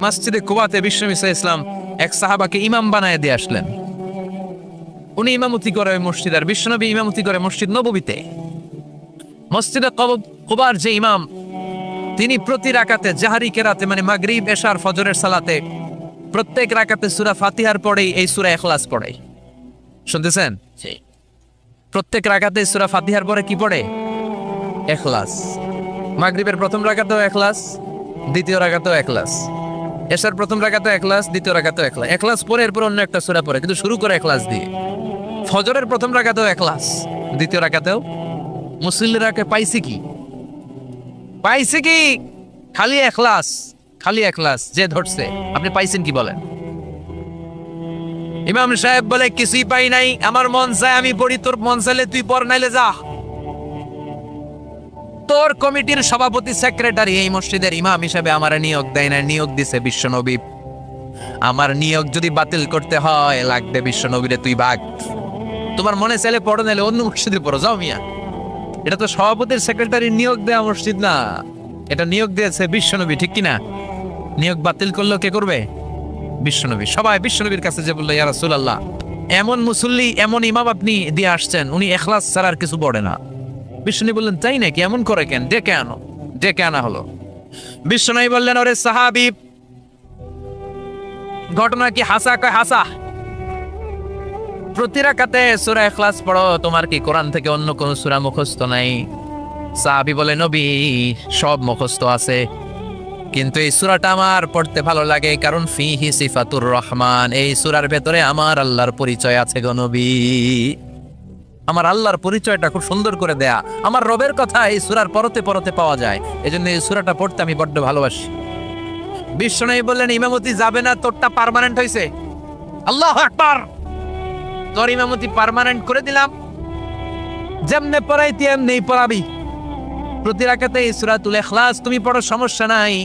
মসজিদে কুবাতে বিশ্বনবী সাল্লাল্লাহু আলাইহি ওয়াসাল্লাম এক সাহাবাকে ইমাম বানায় দিয়ে আসলেন। উনি ইমামতি করে মসজিদ, আর বিশ্বনবী ইমামতি করে মসজিদ নববীতে। মসজিদে কুবার যে ইমাম, তিনি প্রতি রাকাতে জাহরি কেরাতে মানে মাগরিব এশার ফজরের সালাতে প্রত্যেক রাকাতে সূরা ফাতিহার পরেই এই সূরা ইখলাস পড়ে। শুনতেছেন? প্রত্যেক রাকাতে সূরা ফাতিহার পরে কি পড়ে? ইখলাস। মাগরিবের প্রথম রাকাতেও ইখলাস, দ্বিতীয় রাকাতেও ইখলাস। এশার প্রথম রাকাতেও ইখলাস, দ্বিতীয় রাকাতেও ইখলাস। ইখলাস পরে এরপর অন্য একটা সূরা পড়ে, কিন্তু শুরু করে ইখলাস দিয়ে। ফজরের প্রথম রাকাতেও ইখলাস, দ্বিতীয় রাকাতেও। মুসল্লিরাকে পাইছে কি? পাইছে কি? খালি ইখলাস, খালি ইখলাস যে ধরছে। আপনি পাইছেন কি বলেন? ইমাম সাহেব বলে কিছুই পাই নাই, আমার মন চায় আমি পড়ি, তোর মন চাইলে তুই পড়, নাইলে যা। তোর কমিটির সভাপতি সেক্রেটারি এই মসজিদের ইমাম হিসেবে আমার নিয়োগ দেয় না, নিয়োগ দিছে বিশ্বনবী। আমার নিয়োগ যদি বাতিল করতে হয় লাগবে বিশ্বনবীরে তুই ভাগ। তোমার মনে চাইলে পড়ো, নাইলে অন্য মসজিদে পড়ো, যাও মিয়া। এটা তো সভাপতির সেক্রেটারি নিয়োগ দেয়া মসজিদ না, এটা নিয়োগ দিয়েছে বিশ্বনবী, ঠিক কিনা? নিয়োগ বাতিল করলো কে করবে? বিশ্বনবী। সবাই বিশ্বনবীর কাছে যে বললো, ইয়া রাসূলুল্লাহ, এমন মুসল্লি এমন ইমাম আপনি দিয়ে আসছেন, উনি ইখলাস ছাড়া আর কিছু পড়ে না। বিশ্বনবী বললেন, তাই নাকি? এমন করে কেন? ডেকে আনো। ডেকে আনা হলো। বিশ্বনবী বললেন, ওরে সাহাবী, ঘটনা কি হাসা? কয় হাসা। প্রতি রাকাতে সূরা ইখলাস পড়ো, তোমার কি কোরআন থেকে অন্য কোন সূরা মুখস্থ নাই? সাহাবী বলে, নবী, সব মুখস্থ আছে, কিন্তু এই সূরাটা আমার পড়তে ভালো লাগে, কারণ ফিহি সিফাতুর রহমান, এই সূরার ভেতরে আমার আল্লাহর পরিচয় আছে গো নবী। আমার আল্লাহর পরিচয়টা খুব সুন্দর করে দেয়া, আমার রবের কথা এই সূরার পরতে পরতে পাওয়া যায়, এজন্য এই সূরাটা পড়তে আমি বড্ড ভালোবাসি। বিশ্বনবী বললেন, ইমামতি যাবে না, তোরটা পার্মানেন্ট হইছে। আল্লাহু আকবার। তোর ইমামতি পার্মানেন্ট করে দিলাম, যেমনে পড়াইতি এমনি পড়াবি। প্রতি রাকাতে এই সূরাতুল ইখলাস তুমি পড়ো, সমস্যা নাই।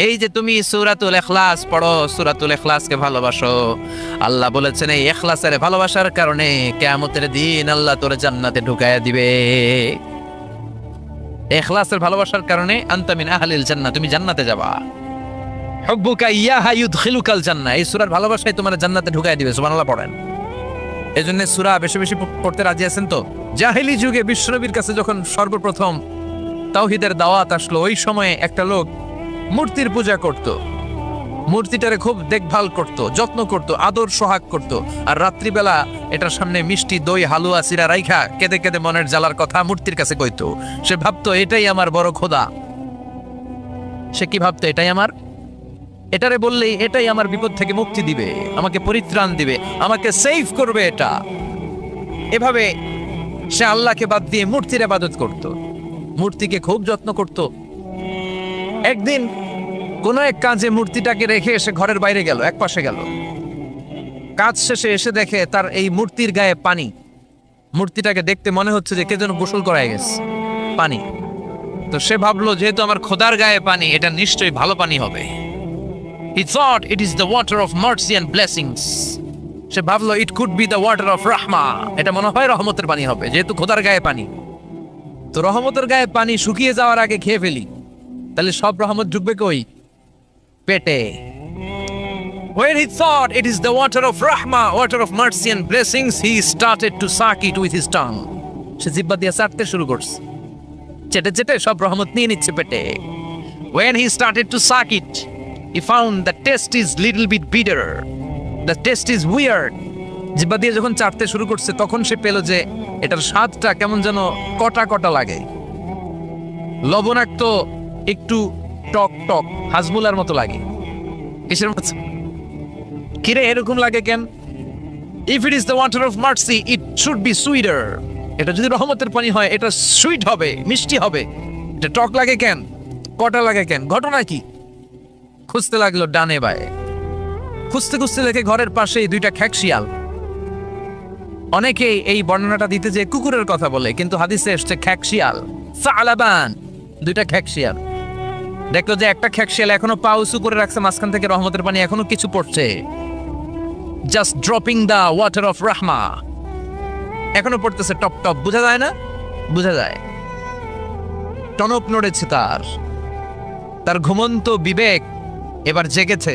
এই যে তুমি সূরাতুল ইখলাস পড়ো, সূরাতুল ইখলাসকে ভালোবাসো, আল্লাহ বলেছেন এই ইখলাসের ভালোবাসার কারণে কিয়ামতের দিন আল্লাহ তোরে জান্নাতে ঢুকায়া দিবে। ইখলাসের ভালোবাসার কারণে আনতা মিন আহলিল জান্নাহ, তুমি জান্নাতে যাবা। হুব্বুকা ইয়াহা ইউদখিলুকাল জান্নাহ, এই সূরার ভালোবাসায় তোমার জান্নাতে ঢুকায়া দিবে। সুবহানাল্লাহ পড়েন। এজন্য সূরা বেশি বেশি পড়তে রাজি আছেন তো? জাহেলি যুগে বিশ্বনবীর কাছে যখন সর্বপ্রথম তাওহীদের দাওয়াত আসলো, ওই সময়ে একটা লোক মূর্তির পূজা করত, মূর্তিটারে খুব দেখভাল করত, যত্ন করত, আদর সোহাগ করত, আর রাত্রিবেলা এটার সামনে মিষ্টি দই হালুয়া সিরা রাইখা কেঁদে কেঁদে মনের জ্বালার কথা মূর্তির কাছে কইতো। সে ভাবতো এটাই আমার বড় খোদা। সে কি ভাবতো? এটাই আমার, এটারে বললেই এটাই আমার বিপদ থেকে মুক্তি দিবে, আমাকে পরিত্রাণ দিবে, আমাকে সেভ করবে এটা। এভাবে সে আল্লাহকে বাদ দিয়ে মূর্তির ইবাদত করত, মূর্তিকে খুব যত্ন করত। একদিন কোন এক কাজে মূর্তিটাকে রেখে এসে ঘরের বাইরে গেল, এক পাশে গেল। কাজ শেষে এসে দেখে তার এই মূর্তির গায়ে পানি। মূর্তিটাকে দেখতে মনে হচ্ছে যে কে যেন গোসল করায় গেছে, পানি। তো সে ভাবলো, যেহেতু আমার খোদার গায়ে পানি, এটা নিশ্চয়ই ভালো পানি হবে। He thought it is the water of mercy and blessings. সে ভাবলো it could be the water of rahma, এটা মনে হয় রহমতের পানি হবে, যেহেতু খোদার গায়ে পানি। তো রহমতের গায়ে পানি শুকিয়ে যাওয়ার আগে খেয়ে ফেলি, তাহলে সব রহমত ঢুকবে কই? পেটে। When he thought it is the water of rahma, water of mercy and blessings, he started to suck it with his tongue. সে জিহ্বা দিয়ে চাটতে শুরু করছে, চেটে চেটে সব রহমত নিয়ে নিচ্ছে পেটে। When he started to suck it, he found the taste is little bit bitter. The taste is weird. জিহ্বা দিয়ে যখন চাটতে শুরু করছে, তখন সে পেল যে এটার স্বাদটা কেমন যেন কটা কটা লাগে, লবণাক্ত, একটু টক টক, হাজমুলার মতো লাগে। কিসের মতো? কিরে এরকম লাগে কেন? If it is the water of mercy, it should be sweeter. এটা যদি রহমতের পানি হয়, এটা সুইট হবে, মিষ্টি হবে। এটা টক লাগে কেন, কটা লাগে কেন? ঘটনা কি? খুঁজতে লাগলো ডানে বায়ে, খুঁজতে খুঁজতে দেখে ঘরের পাশেই দুইটা খ্যাকশিয়াল। অনেকেই এই বর্ণনাটা দিতে যে কুকুরের কথা বলে, কিন্তু হাদিসে এসছে খ্যাকশিয়াল, সালাবান, দুইটা খ্যাকশিয়াল। দেখলো যে একটা খ্যাকশিয়াল এখনো পা উঁচু করে রাখছে, মাঝখান থেকে রহমতের পানি এখনো কিছু পড়ছে, just dropping the water of Rahma, এখনো পড়তেছে টপ টপ। বোঝা যায় না? বোঝা যায়। টনক নড়েছে তার ঘুমন্ত বিবেক এবার জেগেছে।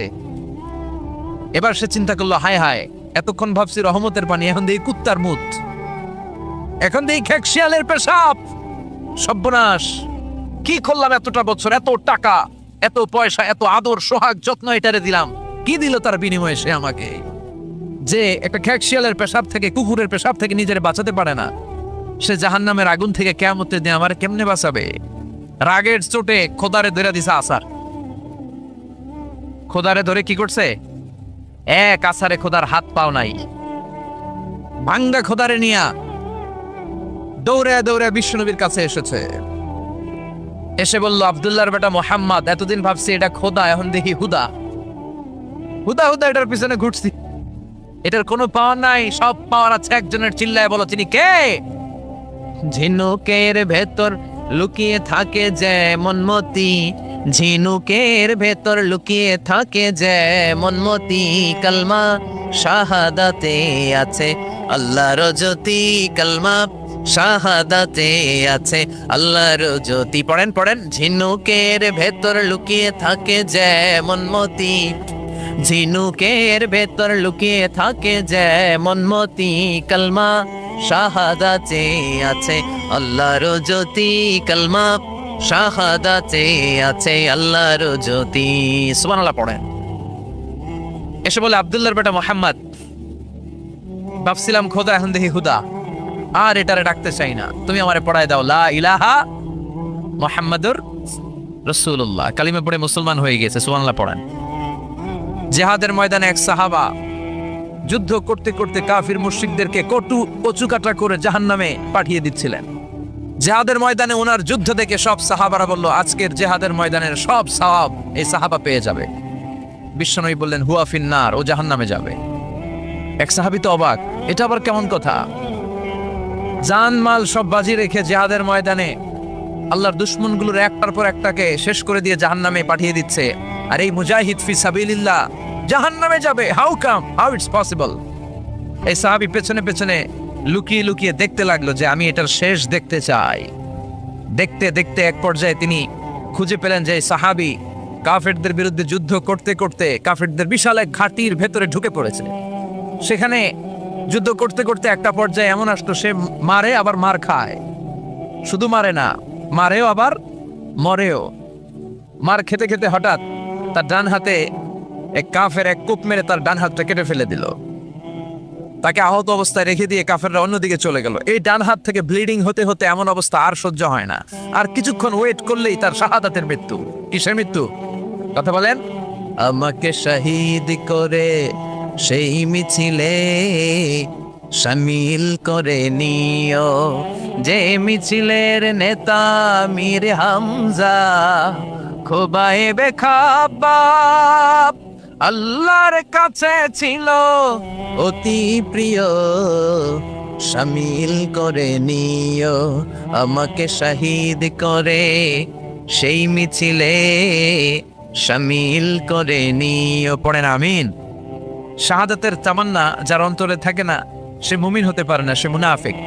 এবার সে চিন্তা করলো, হায় হায়, এতক্ষণ ভাবছি রহমতের পানি, এখন দেখি কুত্তার মুত, এখন দেখি খেকশিয়ালের পেশাব। সর্বনাশ, কি করলাম এতটা বছর, এত টাকা, এত পয়সা, এত আদর সোহাগ যত্ন এটারে দিলাম, কি দিল তার বিনিময়ে সে আমাকে? যে একটা খেকশিয়ালের পেশাব থেকে, কুকুরের পেশাব থেকে নিজের বাঁচাতে পারে না, সে জাহান্নামের আগুন থেকে কিয়ামতের দিন আমার কেমনে বাঁচাবে? রাগের চোটে খোদারে ধরে দিছে আসার। খোদারে ধরে কি করছে? এক আসারে খোদার হাত পাও নাই, ভাঙ্গা খোদারে নিয়া দৌড়ে দৌড়ে বিশ্বনবীর কাছে এসেছে। এসে বলল, আব্দুল্লাহর বেটা মোহাম্মদ, এতদিন ভাবছি এটা খোদা, এখন দেখি হুদা। হুদা হুদা এটার পিছনে ঘুরছি, এটার কোনো পাওয়ার নাই, সব পাওয়ার আছে একজনের। চিল্লায় বলো, তিনি কে? ঝিনুকের ভেতর লুকিয়ে থাকে যেমন মতি, ঝিনুকের ভেতর লুকিয়ে থাকে যেমন মতি, কালমা শাহাদাতে আছে আল্লাহর জ্যোতি, কালমা শাহাদাতে আছে আল্লাহর জ্যোতি। পড়েন পড়েন, ঝিনুকের ভেতর লুকিয়ে থাকে যেমন মতি, ঝিনুকের ভেতর লুকিয়ে থাকে যেমন মতি, কালমা শাহাদাতে আছে আল্লাহর জ্যোতি, কালমা শাহাদাতে আছে আল্লাহর জ্যোতি। সুবহানাল্লাহ পড়েন। এসে বলে, আব্দুল্লাহর বেটা মোহাম্মদ, ভাবছিলাম খোদা, এখন দেখি হুদা, আর এটারে ডাকতে চাই না, তুমি আমারে পড়ায় দাও লা ইলাহা মুহাম্মাদুর রাসূলুল্লাহ। কালিমা পড়ে মুসলমান হয়ে গেছে। সুবহানাল্লাহ পড়েন। জিহাদের ময়দানে এক সাহাবা যুদ্ধ করতে করতে কাফির মুশরিকদেরকে কচু কাটা করে জাহান্নামে পাঠিয়ে দিচ্ছিলেন। জিহাদের ময়দানে ওনার যুদ্ধ দেখে সব সাহাবারা বলল, আজকের জিহাদের ময়দানের সব সওয়াব এই সাহাবা পেয়ে যাবে। বিশ্বনবী বললেন, হুয়া ফিন্নার, ও জাহান্নামে যাবে। এক সাহাবী তো অবাক, এটা আবার কেমন কথা? জান মাল সব বাজি রেখে জিহাদের ময়দানে আল্লাহর দুশমনগুলোর একটার পর একটাকে শেষ করে দিয়ে জাহান্নামে পাঠিয়ে দিচ্ছে, আর এই মুজাহিদ ফি সাবিলিল্লাহ জাহান্নামে যাবে? How come, how it's possible? এই সাহাবী পেছনে পেছনে লুকিয়ে লুকিয়ে দেখতে লাগলো যে আমি এটার শেষ দেখতে চাই। দেখতে দেখতে এক পর্যায়ে তিনি খুঁজে পেলেন যে সাহাবী কাফেরদের বিরুদ্ধে যুদ্ধ করতে করতে কাফেরদের বিশাল এক ঘাটির ভেতরে ঢুকে পড়েছে। সেখানে যুদ্ধ করতে করতে একটা পর্যায়ে এমন আসতো, সে মারে আবার মার খায়, শুধু মারে না, মারেও আবার মরেও। মার খেতে খেতে হঠাৎ তার ডান হাতে এক কাফের এক কূপ মেরে তার ডান হাতটা কেটে ফেলে দিল। তাকে আহত অবস্থায় রেখে দিয়ে কাফেররা অন্যদিকে চলে গেল। এই ডান হাত থেকে ব্লিডিং হতে হতে এমন অবস্থা আর সহ্য হয় না, আর কিছুক্ষণ ওয়েট করলেই তার শাহাদাতের মৃত্যু। কিসের মৃত্যু? কথা বলেন। আমাকে শহীদ করে সেই মিছিলে শামিল করে নিও, যে মিছিলের নেতা মীর হামজা, খোবায়েবে খাব্বাব আল্লাহর কাছে ছিল অতি প্রিয়, শামিল করে নিও আমাকে শহীদ করে সেই মিছিলে শামিল করে নিও। পড়েন আমিন। শাহাদাতের তামান্না যার অন্তরে থাকে না, সে মুমিন হতে পারে না, সে মুনাফিক।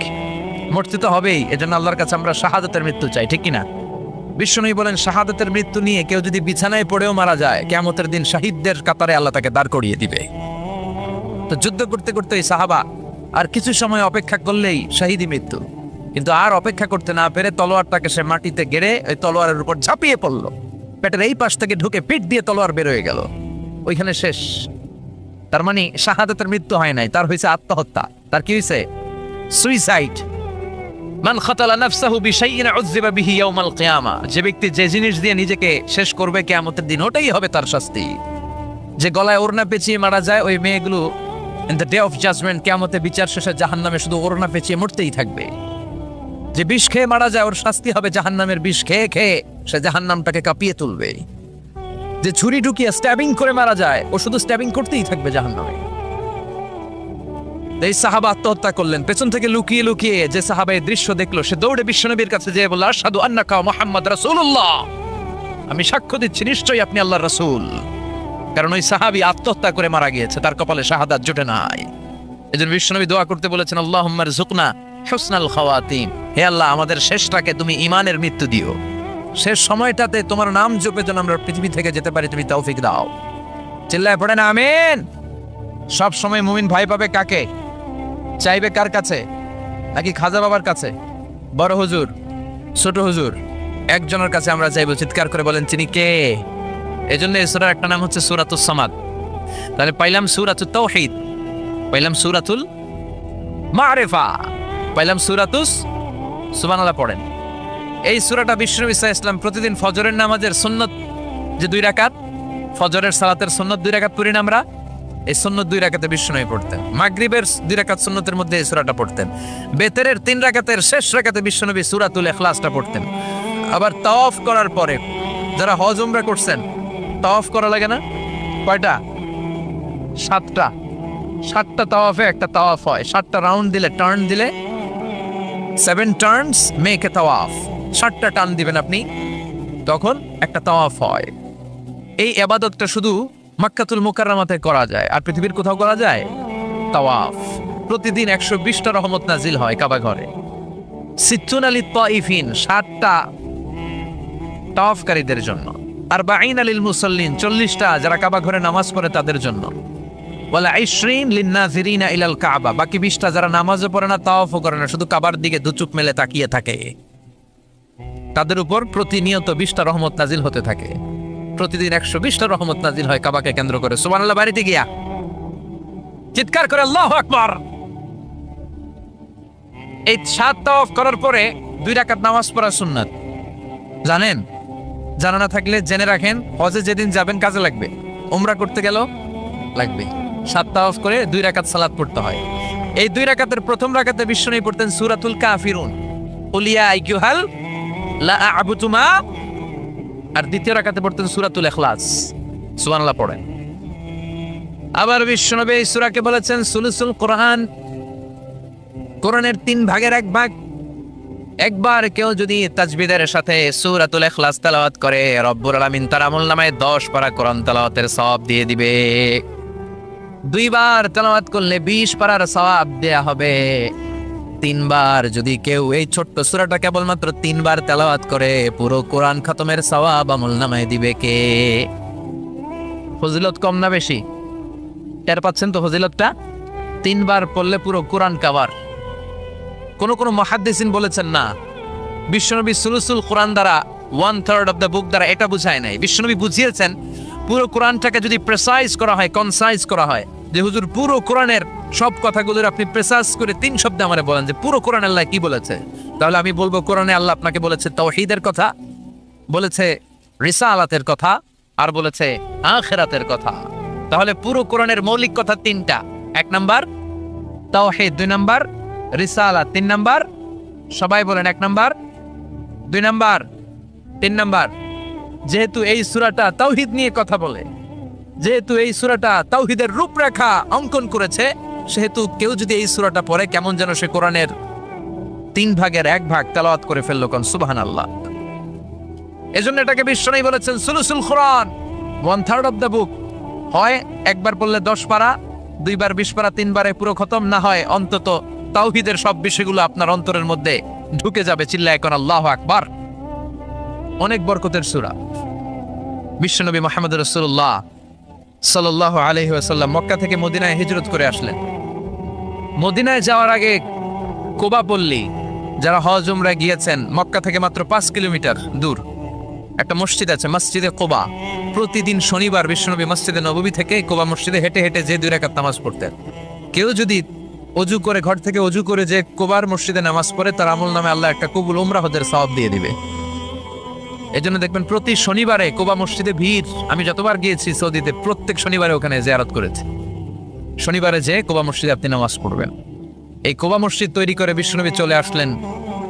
মরতে তো হবেই, এজন্য আল্লাহর কাছে আমরা শাহাদাতের মৃত্যু চাই, ঠিক কিনা? বিশ্বনবী বলেন, শাহাদাতের মৃত্যু নিয়ে কেউ যদি বিছানায় পড়েও মারা যায়, কিয়ামতের দিন শহীদদের কাতারে আল্লাহ তাকে দাঁড় করিয়ে দিবে। তো যুদ্ধ করতে করতে এই সাহাবা আর কিছু সময় অপেক্ষা করলেই শহীদি মৃত্যু, কিন্তু আর অপেক্ষা করতে না পেরে তলোয়ারটাকে সে মাটিতে গেড়ে ওই তলোয়ারের উপর ঝাঁপিয়ে পড়ল। পেটের এই পাশ থেকে ঢুকে পিঠ দিয়ে তলোয়ার বের হয়ে গেল, ওইখানে শেষ। তার মানে শাহাদাতের মৃত্যু হয় নাই, তার হয়েছে আত্মহত্যা। তার কি হয়েছে? সুইসাইড। মান খাতালা নাফসাহু বিশাইইন উযযিবা বিহি ইয়াউমাল কিয়ামা, যে ব্যক্তি যে জিনিস দিয়ে নিজেকে শেষ করবে কিয়ামতের দিন, ওটাই হবে তার শাস্তি। যে গলায় ওড়না পেঁচিয়ে মারা যায়, ওই মেয়েগুলো in the day of judgement, কিয়ামতে বিচার শেষে জাহান্নামে শুধু ওড়না পেঁচিয়ে মরতেই থাকবে। যে বিষ খেয়ে মারা যায়, ওর শাস্তি হবে জাহান্নামের বিষ খেয়ে খেয়ে সে জাহান্নামটাকে কাঁপিয়ে তুলবে। যে ছুরি ঢুকিয়ে স্ট্যাবিং করে মারা যায়, ও শুধু স্ট্যাবিং করতেই থাকবে জাহান্নামে। এই সাহাবা আত্মহত্যা করলেন। পেছন থেকে লুকিয়ে লুকিয়ে যে সাহাবা এই দৃশ্য দেখলো, সে দৌড়ে বিশ্বনবীর কাছে যেয়ে বলল, আশহাদু আন্নাকা মুহাম্মদ রাসূলুল্লাহ, আমি সাক্ষ্য দিচ্ছি নিশ্চয়ই আপনি আল্লাহর রাসূল। কারণ ওই সাহাবী আত্মহত্যা করে মারা গিয়েছে, তার কপালে শাহাদাত জুটে নাই। এজন্য বিশ্বনবী দোয়া করতে বলেছেন, আল্লাহুম্মা রযুকনা হুসনাল খাওয়াতিম, হে আল্লাহ আমাদের শেষটাকে তুমি ঈমানের মৃত্যু দিও। শেষ সময়টাতে তোমার নাম জপে যেন আমরা পৃথিবী থেকে যেতে পারি, তুমি তৌফিক দাও। চিল্লায় পড়ে না আমিন। সব সময় মুমিন ভয় পাবে কাকে? চাইবে কার কাছে? নাকি খাজা বাবার কাছে, বড় হুজুর, ছোট হুজুর? একজনের কাছে আমরা চাইবো। চিৎকার করে বলেন তিনি কে? এজন্য এই সূরার একটা নাম হচ্ছে সূরাতুস সামাদ। তাহলে পাইলাম সূরাতুত তাওহীদ, পাইলাম সূরাতুল মারিফা, পাইলাম সূরাতুস, সুবহানাল্লাহ পড়েন। এই সূরাটা বিশ্বনবী সাল্লাল্লাহু আলাইহি ওয়াসাল্লাম প্রতিদিন ফজরের নামাজের সুন্নত যে 2 রাকাত, ফজরের সালাতের সুন্নত 2 রাকাত পড়ি না আমরা, এই সুন্নত 2 রাকাতে বিশ্বনবী পড়তেন। মাগরিবের 2 রাকাত সুন্নতের মধ্যে এই সূরাটা পড়তেন। বেতেরের 3 রাকাতের শেষ রাকাতে বিশ্বনবী সূরাতুল ইখলাসটা পড়তেন। আবার তাওয়াফ করার পরে যারা হজ উমরা করছেন, তাওয়াফ করা লাগে না? কয়টা? 7টা। 7টা তাওয়াফে একটা তাওয়াফ হয়। 7টা রাউন্ড দিলে, টার্ন দিলে 7 টার্নস মেক এ তাওয়াফ। 7টা টার্ন দিবেন আপনি, তখন একটা তাওয়াফ হয়। এই ইবাদতটা শুধু মক্কাতুল মুকাররমাতে করা যায়, আর পৃথিবীর কোথাও করা যায়? তাওয়াফ। প্রতিদিন 120টা রহমত নাজিল হয় কাবা ঘরে। সিত্তুন আলিত তাইফিন, 7টা তাওয়াফকারীদের জন্য। আর বাইন আলিল মুসাল্লিন, 40টা যারা কাবা ঘরে নামাজ পড়ে তাদের জন্য। ওয়ালা 20 লিন্নাযিরিনা ইলাল কাবা, বাকি 20টা যারা নামাজও পড়ে না, তাওয়াফও করে না, শুধু কাবার দিকে দুচুক মেলে তাকিয়ে থাকে, তাদের উপর প্রতিনিয়ত 20টা রহমত নাজিল হতে থাকে। প্রতিদিন 120টা রহমত নাজিল হয় কাবাকে কেন্দ্র করে। সুবহানাল্লাহ বাড়িতে গিয়া চিৎকার করে আল্লাহু আকবার। এই 7 তাওয়াফ করার পরে 2 রাকাত নামাজ পড়া সুন্নাত। জানেন? জানা না থাকলে জেনে রাখেন, হজে যেদিন যাবেন কাজে লাগবে, উমরা করতে গেল লাগবে। 7 তাওয়াফ করে 2 রাকাত সালাত পড়তে হয়। এই 2 রাকাতের প্রথম রাকাতে বিশ্বনবী পড়তেন সূরাতুল কাফিরুন, কুল ইয়া আইয়ুহাল লা আ'বুদু মা, আর দ্বিতীয় রাকাতে পড়তেন সূরাতুল ইখলাস। সুবহানাল্লাহ পড়েন। আবার বিশ্বনবী এই সূরাকে বলেছেন সুলুসুল কোরআন, কোরআনের 3 ভাগের 1 ভাগ। একবার কেউ যদি তাজবিদের সাথে সূরাতুল ইখলাস তেলাওয়াত করে, রব্বুল আলামিন তার আমলনামায় 10 পারা কোরআন তেলাওয়াতের সওয়াব দিয়ে দিবে। 2 বার তেলাওয়াত করলে 20 পারার সওয়াব দেয়া হবে। 3 বার যদি কেউ এই ছোট্ট সূরাটা কেবলমাত্র 3 বার তেলাওয়াত করে, পুরো কোরআন খতমের সওয়াব আমলনামায় দিবে কে? ফজিলত কম না বেশি? টের পাচ্ছেন তো ফজিলতটা? 3 বার পড়লে পুরো কোরআন কভার। কোন কোন মুহাদ্দিসিন বলেছেন না, বিশ্বনবী সুলুসুল কোরআন দ্বারা 1/3 অফ দ্য বুক দ্বারা এটা বুঝায় নাই। বিশ্বনবী বুঝিয়েছেন পুরো কোরআনটাকে যদি প্রেসাইজ করা হয়, কনসাইজ করা হয়, যে হুজুর পুরো কোরআনের সব কথাগুলোর আপনি প্রেসাইজ করে 3 শব্দে আমারে বলেন যে পুরো কোরআন আল্লাহ কি বলেছে, তাহলে আমি বলবো কোরআনে আল্লাহ আপনাকে বলেছে তাওহীদের কথা, বলেছে রিসালাতের কথা, আর বলেছে আখিরাতের কথা। তাহলে পুরো কোরআনের মৌলিক কথা 3টা। 1 নাম্বার তাওহীদ, 2 নাম্বার রিসালাত, 3 নাম্বার, সবাই বলেন 1 নাম্বার, 2 নাম্বার, 3 নাম্বার। যেহেতু এই সূরাটা তাওহীদ নিয়ে কথা বলে, যেহেতু এই সূরাটা তাওহীদের রূপরেখা অঙ্কন করেছে, সেহেতু কেউ যদি এই সূরাটা পড়ে কেমন যেন সে কোরআনের 3 ভাগের 1 ভাগ তেলাওয়াত করে ফেললো। কোন সুবহানাল্লাহ। এজন্য এটাকে বিশ্বনবী বলেছেন সুলুসুল কোরআন, 1/3 অফ দ্য বুক। হয় একবার পড়লে 10 পারা, 2 বার 20 পারা, 3 বারে পুরো খতম, না হয় অন্তত তাওহীদের সব বিষয়গুলো আপনার অন্তরের মধ্যে ঢুকে যাবে। চিল্লায় কোন আল্লাহু আকবার। অনেক বরকতের সূরা। বিশ্বনবী মুহাম্মদ রাসূলুল্লাহ সাল্লাল্লাহু আলাইহি ওয়াসাল্লাম মক্কা থেকে মদিনায় হিজরত করে আসলেন। মদিনায় যাওয়ার আগে কুবা পল্লী, যারা হজ উমরা গিয়েছেন, মক্কা থেকে মাত্র 5 কিলোমিটার দূর একটা মসজিদ আছে, মসজিদে কুবা। প্রতিদিন শনিবার বিশ্বনবী মসজিদে নববী থেকে কুবা মসজিদে হেঁটে হেঁটে যে 2 রাকাত নামাজ পড়তেন। কেউ যদি অজু করে, ঘর থেকে অজু করে যে কুবার মসজিদে নামাজ পড়ে, তার আমল নামে আল্লাহ একটা কবুল উমরা হজের সওয়াব দিয়ে দিবে। এজন্য দেখবেন প্রতি শনিবারে কুবা মসজিদে ভিড়। আমি যতবার গিয়েছি সৌদিতে, প্রত্যেক শনিবারে ওখানে জিয়ারত করেছি। শনিবারে যে কুবা মসজিদে আপনি নামাজ পড়বেন। এই কুবা মসজিদ তৈরি করে বিশ্বনবী চলে আসলেন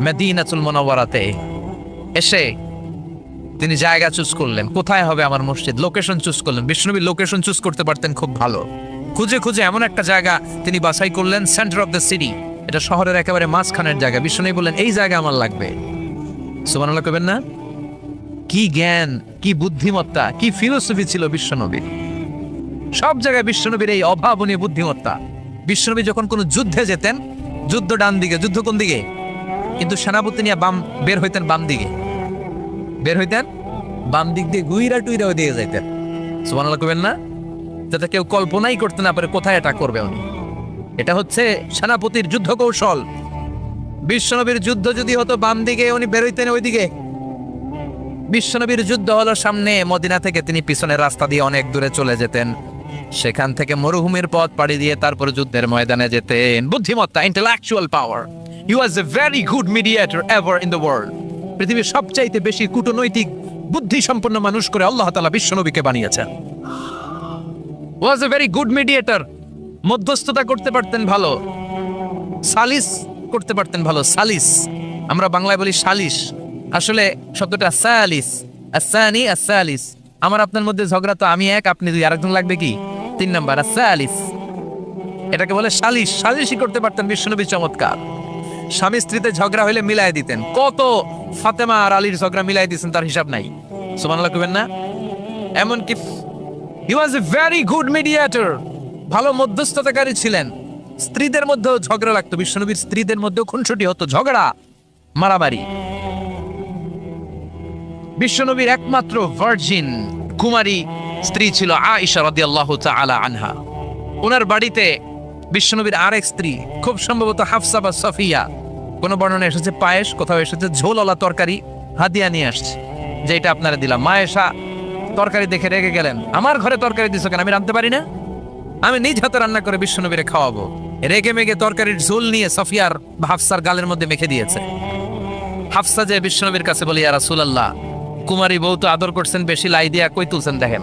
মদিনাতুল মুনাওয়ারাতে। এসে তিনি জায়গা চুজ করলেন, কোথায় হবে আমার মসজিদ, লোকেশন চুজ করলেন। বিশ্বনবী লোকেশন চুজ করতে পারতেন খুব ভালো। খুঁজে খুঁজে এমন একটা জায়গা তিনি বাছাই করলেন, সেন্টার অফ দ্য সিটি, এটা শহরের একেবারে মাঝখানের জায়গা। বিশ্বনবী বললেন এই জায়গা আমার লাগবে। সুবহানাল্লাহ কইবেন না? কি জ্ঞান, কি বুদ্ধিমত্তা, কি ফিলোসফি ছিল বিশ্বনবীর। সব জায়গায় বিশ্বনবীর এই অভাবনীয় বুদ্ধিমত্তা। বিশ্বনবী যখন কোনো যুদ্ধে যেতেন, যুদ্ধ ডান দিকে, যুদ্ধ কোন দিকে, কিন্তু সেনাপতি নিয়ে বের হইতেন বাম দিকে। বের হইতেন, বাম দিক দিয়ে গুইরা টুইরা দিয়ে যাইতেন। সুবহানাল্লাহ কইবেন না? যাতে কেউ কল্পনাই করতে না পারে কোথায় এটা করবে উনি। এটা হচ্ছে সেনাপতির যুদ্ধ কৌশল। বিশ্বনবীর যুদ্ধ যদি হতো বাম দিকে, উনি বেরোইতেন ওইদিকে। বিশ্বনবীর যুদ্ধ হলো সামনে, মদিনা থেকে তিনি পিছনের রাস্তা দিয়ে অনেক দূরে চলে যেতেন, সেখান থেকে মরুভূমির পথ পাড়ি দিয়ে তারপরে যুদ্ধের ময়দানে যেতেন। বুদ্ধিমত্তা, intellectual power. He was a very good mediator ever in the world. পৃথিবীর সবচাইতে বেশি কূটনৈতিক বুদ্ধি সম্পন্ন মানুষ করে আল্লাহ তাআলা বিশ্বনবীকে বানিয়েছেন। ওয়াজ এ ভেরি গুড মিডিয়েটর। মধ্যস্থতা করতে পারতেন ভালো, সালিস করতে পারতেন ভালো। সালিস আমরা বাংলায় বলি সালিশ, আসলে শব্দটা সালিস, আসানি আসালিস। আমার আপনার মধ্যে ঝগড়া, তো আমি এক আপনি দুই, আরেকজন লাগবে কি 3 নাম্বার, সালিস। এটাকে বলে সালিশ। সালিশই করতে পারতেন বিশ্বনবী, চমৎকার। স্বামী স্ত্রীতে ঝগড়া হইলে মিলাই দিতেন। কত ফাতেমা আর আলীর ঝগড়া মিলাই দিতেন তার হিসাব নাই। সুবহানাল্লাহ কইবেন না? এমনকি হি ওয়াজ এ ভেরি গুড মিডিয়েটর, ভালো মধ্যস্থতাকারী ছিলেন। স্ত্রীদের মধ্যেও ঝগড়া লাগতো, বিশ্বনবীর স্ত্রীদের মধ্যেও খুনসুটি হতো, ঝগড়া মারামারি। বিশ্বনবীর একমাত্র ভার্জিন কুমারী স্ত্রী ছিল আয়েশা রাদিয়াল্লাহু তাআলা আনহা। ওনার বাড়িতে বিশ্বনবীর আরেক স্ত্রী, খুব সম্ভবত হাফসা বা সফিয়া, কোন বর্ণনা এসেছে পায়েস, কোথাও এসেছে ঝোলওয়ালা তরকারি হাদিয়া নিয়ে আসছে, যে এটা আপনারা দিলাম। আয়েশা তরকারি দেখে রেগে গেলেন, আমার ঘরে তরকারি দিছো কেন, আমি রাঁধতে পারি না? আমি নিজ হাতে রান্না করে বিশ্বনবীরে খাওয়াবো। রেগে মেগে তরকারির ঝোল নিয়ে সফিয়ার বা হাফসার গালের মধ্যে মেখে দিয়েছে। হাফসা যে বিশ্বনবীর কাছে বলি, ইয়া রাসূলুল্লাহ, কুমারী বউ তো আদর করছেন বেশি, লাই দিয়া কই তুলছেন দেখেন।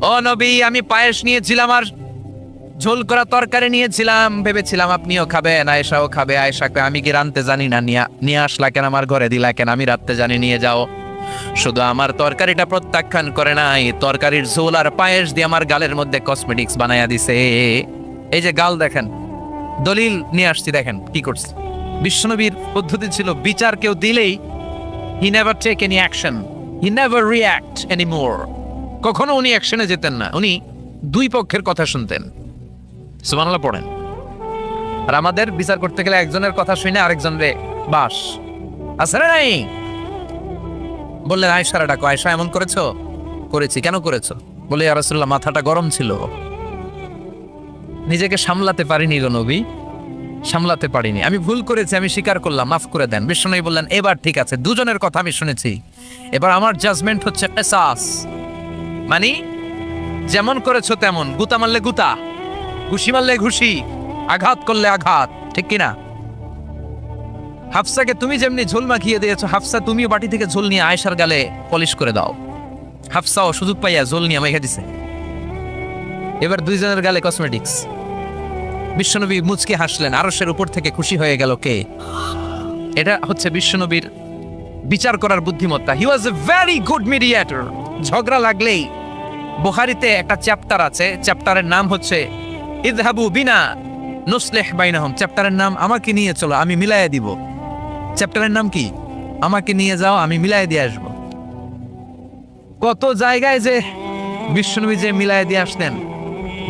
ও নবী, আমি পায়েস নিয়েছিলাম আর ঝোল করা তরকারি নিয়েছিলাম, ভেবেছিলাম আপনিও খাবেন, আয়েশাও খাবে। আয়েশাকে আমি কি রাঁধতে জানি না, নিয়ে আসলা কেন, আমার ঘরে দিলা কেন, আমি রাঁধতে জানি, নিয়ে যাও। শুধু আমার তরকারিটা প্রত্যাখ্যান করে নাই, তরকারির ঝোল আর পায়েস দিয়ে আমার গালের মধ্যে কসমেটিক্স বানায়া দিছে। এই যে গাল দেখেন, দলিল নিয়ে আসছি, দেখেন কি করছে। বিশ্বনবীর পদ্ধতি ছিল, বিচার কেউ দিলেই he never take any action, he never react anymore. কখনো উনি অ্যাকশনে যেতেন না, উনি দুই পক্ষের কথা শুনতেন। সুবহানাল্লাহ পড়েন। আর আমাদের বিচার করতে গেলে একজনের কথা শুনে আরেকজনের বাস আছে না নাই? বললেন আয়েশারা ডাকো, আয়েশা এমন করেছো? করেছি। কেন করেছো? বলে ইয়া রাসূলুল্লাহ, মাথাটা গরম ছিল, নিজেকে সামলাতে পারিনি গো নবী, সামলাতে পারিনি, আমি ভুল করেছি, আমি স্বীকার করলাম, মাফ করে দেন। বিশ্বনবী বললেন, এবার ঠিক আছে, দুজনের কথা আমি শুনেছি, এবার আমার জাজমেন্ট হচ্ছে কিসাস, মানে যেমন করেছো তেমন, গুতা মারলে গুতা, ঘুষি মারলে ঘুষি, আঘাত করলে আঘাত, ঠিক কিনা? হাফসাকে তুমি যেমনি ঝোল মাখিয়ে দিয়েছো, হাফসা তুমিও বাটি থেকে ঝোল নিয়ে আয়েশার গালে পলিশ করে দাও। হাফসাও সুযোগ পাইয়া ঝোল নিয়ে মেখে দিছে। এবার দুইজনের গালে কসমেটিক্স। বিশ্বনবী মুচকে হাসলেন, আরশের উপর থেকে খুশি হয়ে গেল কে? এটা হচ্ছে বিশ্বনবীর বিচার করার বুদ্ধিমত্তা। হি ওয়াজ এ ভেরি গুড মিডিয়েটর। ঝগড়া লাগলেই, বুখারীতে একটা চ্যাপ্টার আছে, চ্যাপ্টারের নাম হচ্ছে ইযহাবু বিনা নুসলিহ বাইনাহুম। চ্যাপ্টারের নাম আমাকে নিয়ে চলো, আমি মিলাইয়া দিব। চ্যাপ্টারের নাম কি? আমাকে নিয়ে যাও, আমি মিলাইয়া দিয়ে আসবো। কত জায়গায় যে বিশ্বনবী যে মিলাইয়া দিয়ে আসতেন।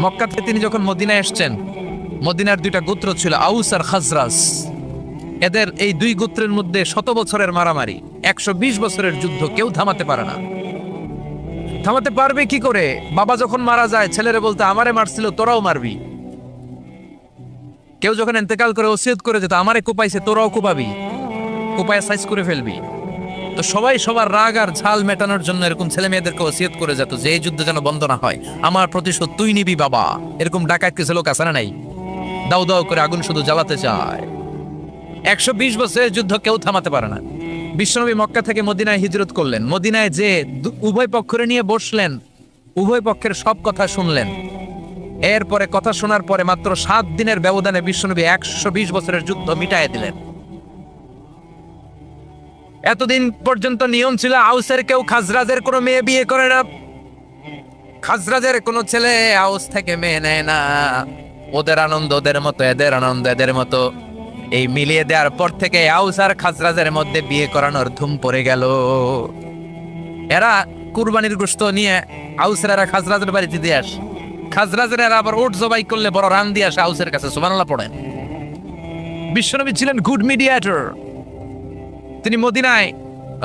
মক্কা থেকে তিনি যখন মদিনায় এসছেন, মদিনার দুইটা গোত্র ছিল, আউস আর খাজরাজ। এদের এই দুই গোত্রের মধ্যে 100 বছরের মারামারি, 120 বছরের যুদ্ধ, কেউ থামাতে পারে না। থামাতে পারবে কি করে? বাবা যখন মারা যায়, ছেলেরে বলতে আমারে মারছিল, তোরাও মারবি। কেউ যখন ইন্তেকাল করে ওসিয়ত করে যেত, আমারে কোপাইছে, তোরাও কোপাবি, কোপায় সাইজ করে ফেলবি। তো সবাই সবার রাগ আর ঝাল মেটানোর জন্য এরকম ছেলে মেয়েদেরকে ওসিয়ত করে যেত যে এই যুদ্ধ যেন বন্ধ না হয়, আমার প্রতিশোধ তুই নিবি বাবা। এরকম ডাকাত কিছু লোক আছে না নাই? দাউ দাউ করে আগুন শুধু জ্বালাতে চায়। 120 বছরের যুদ্ধ কেউ থামাতে পারে না। বিশ্বনবী মক্কা থেকে মদিনায় হিজরত করলেন। মদিনায় যে উভয় পক্ষরে নিয়ে বসলেন, উভয় পক্ষের সব কথা শুনলেন। এরপরে কথা শোনার পরে মাত্র 7 দিনের ব্যবধানে বিশ্বনবী 120 বছরের যুদ্ধ মিটায় দিলেন। এতদিন পর্যন্ত নিয়ম ছিল, আউসের কেউ খাজরাজের কোনো মেয়ে বিয়ে করে না, খাজরাজের কোনো ছেলে আউস থেকে মেয়ে নেয় না। ওদের আনন্দ ওদের মতো, এদের আনন্দ এদের মতো। এই মিলিয়ে দেওয়ার পর থেকে আউস আর খাজরাজের মধ্যে বিয়ে করানোর ধুম পড়ে গেল। এরা কুরবানির গোশত নিয়ে আউসের এরা খাজরাজের বাড়িতে দিয়ে আসে, খাজরাজের এরা আবার ওট জবাই করলে বড় রান দিয়ে আসে আউসের কাছে। সুবহানাল্লাহ পড়েন। বিশ্বনবী ছিলেন গুড মিডিয়েটর। তিনি মদিনায়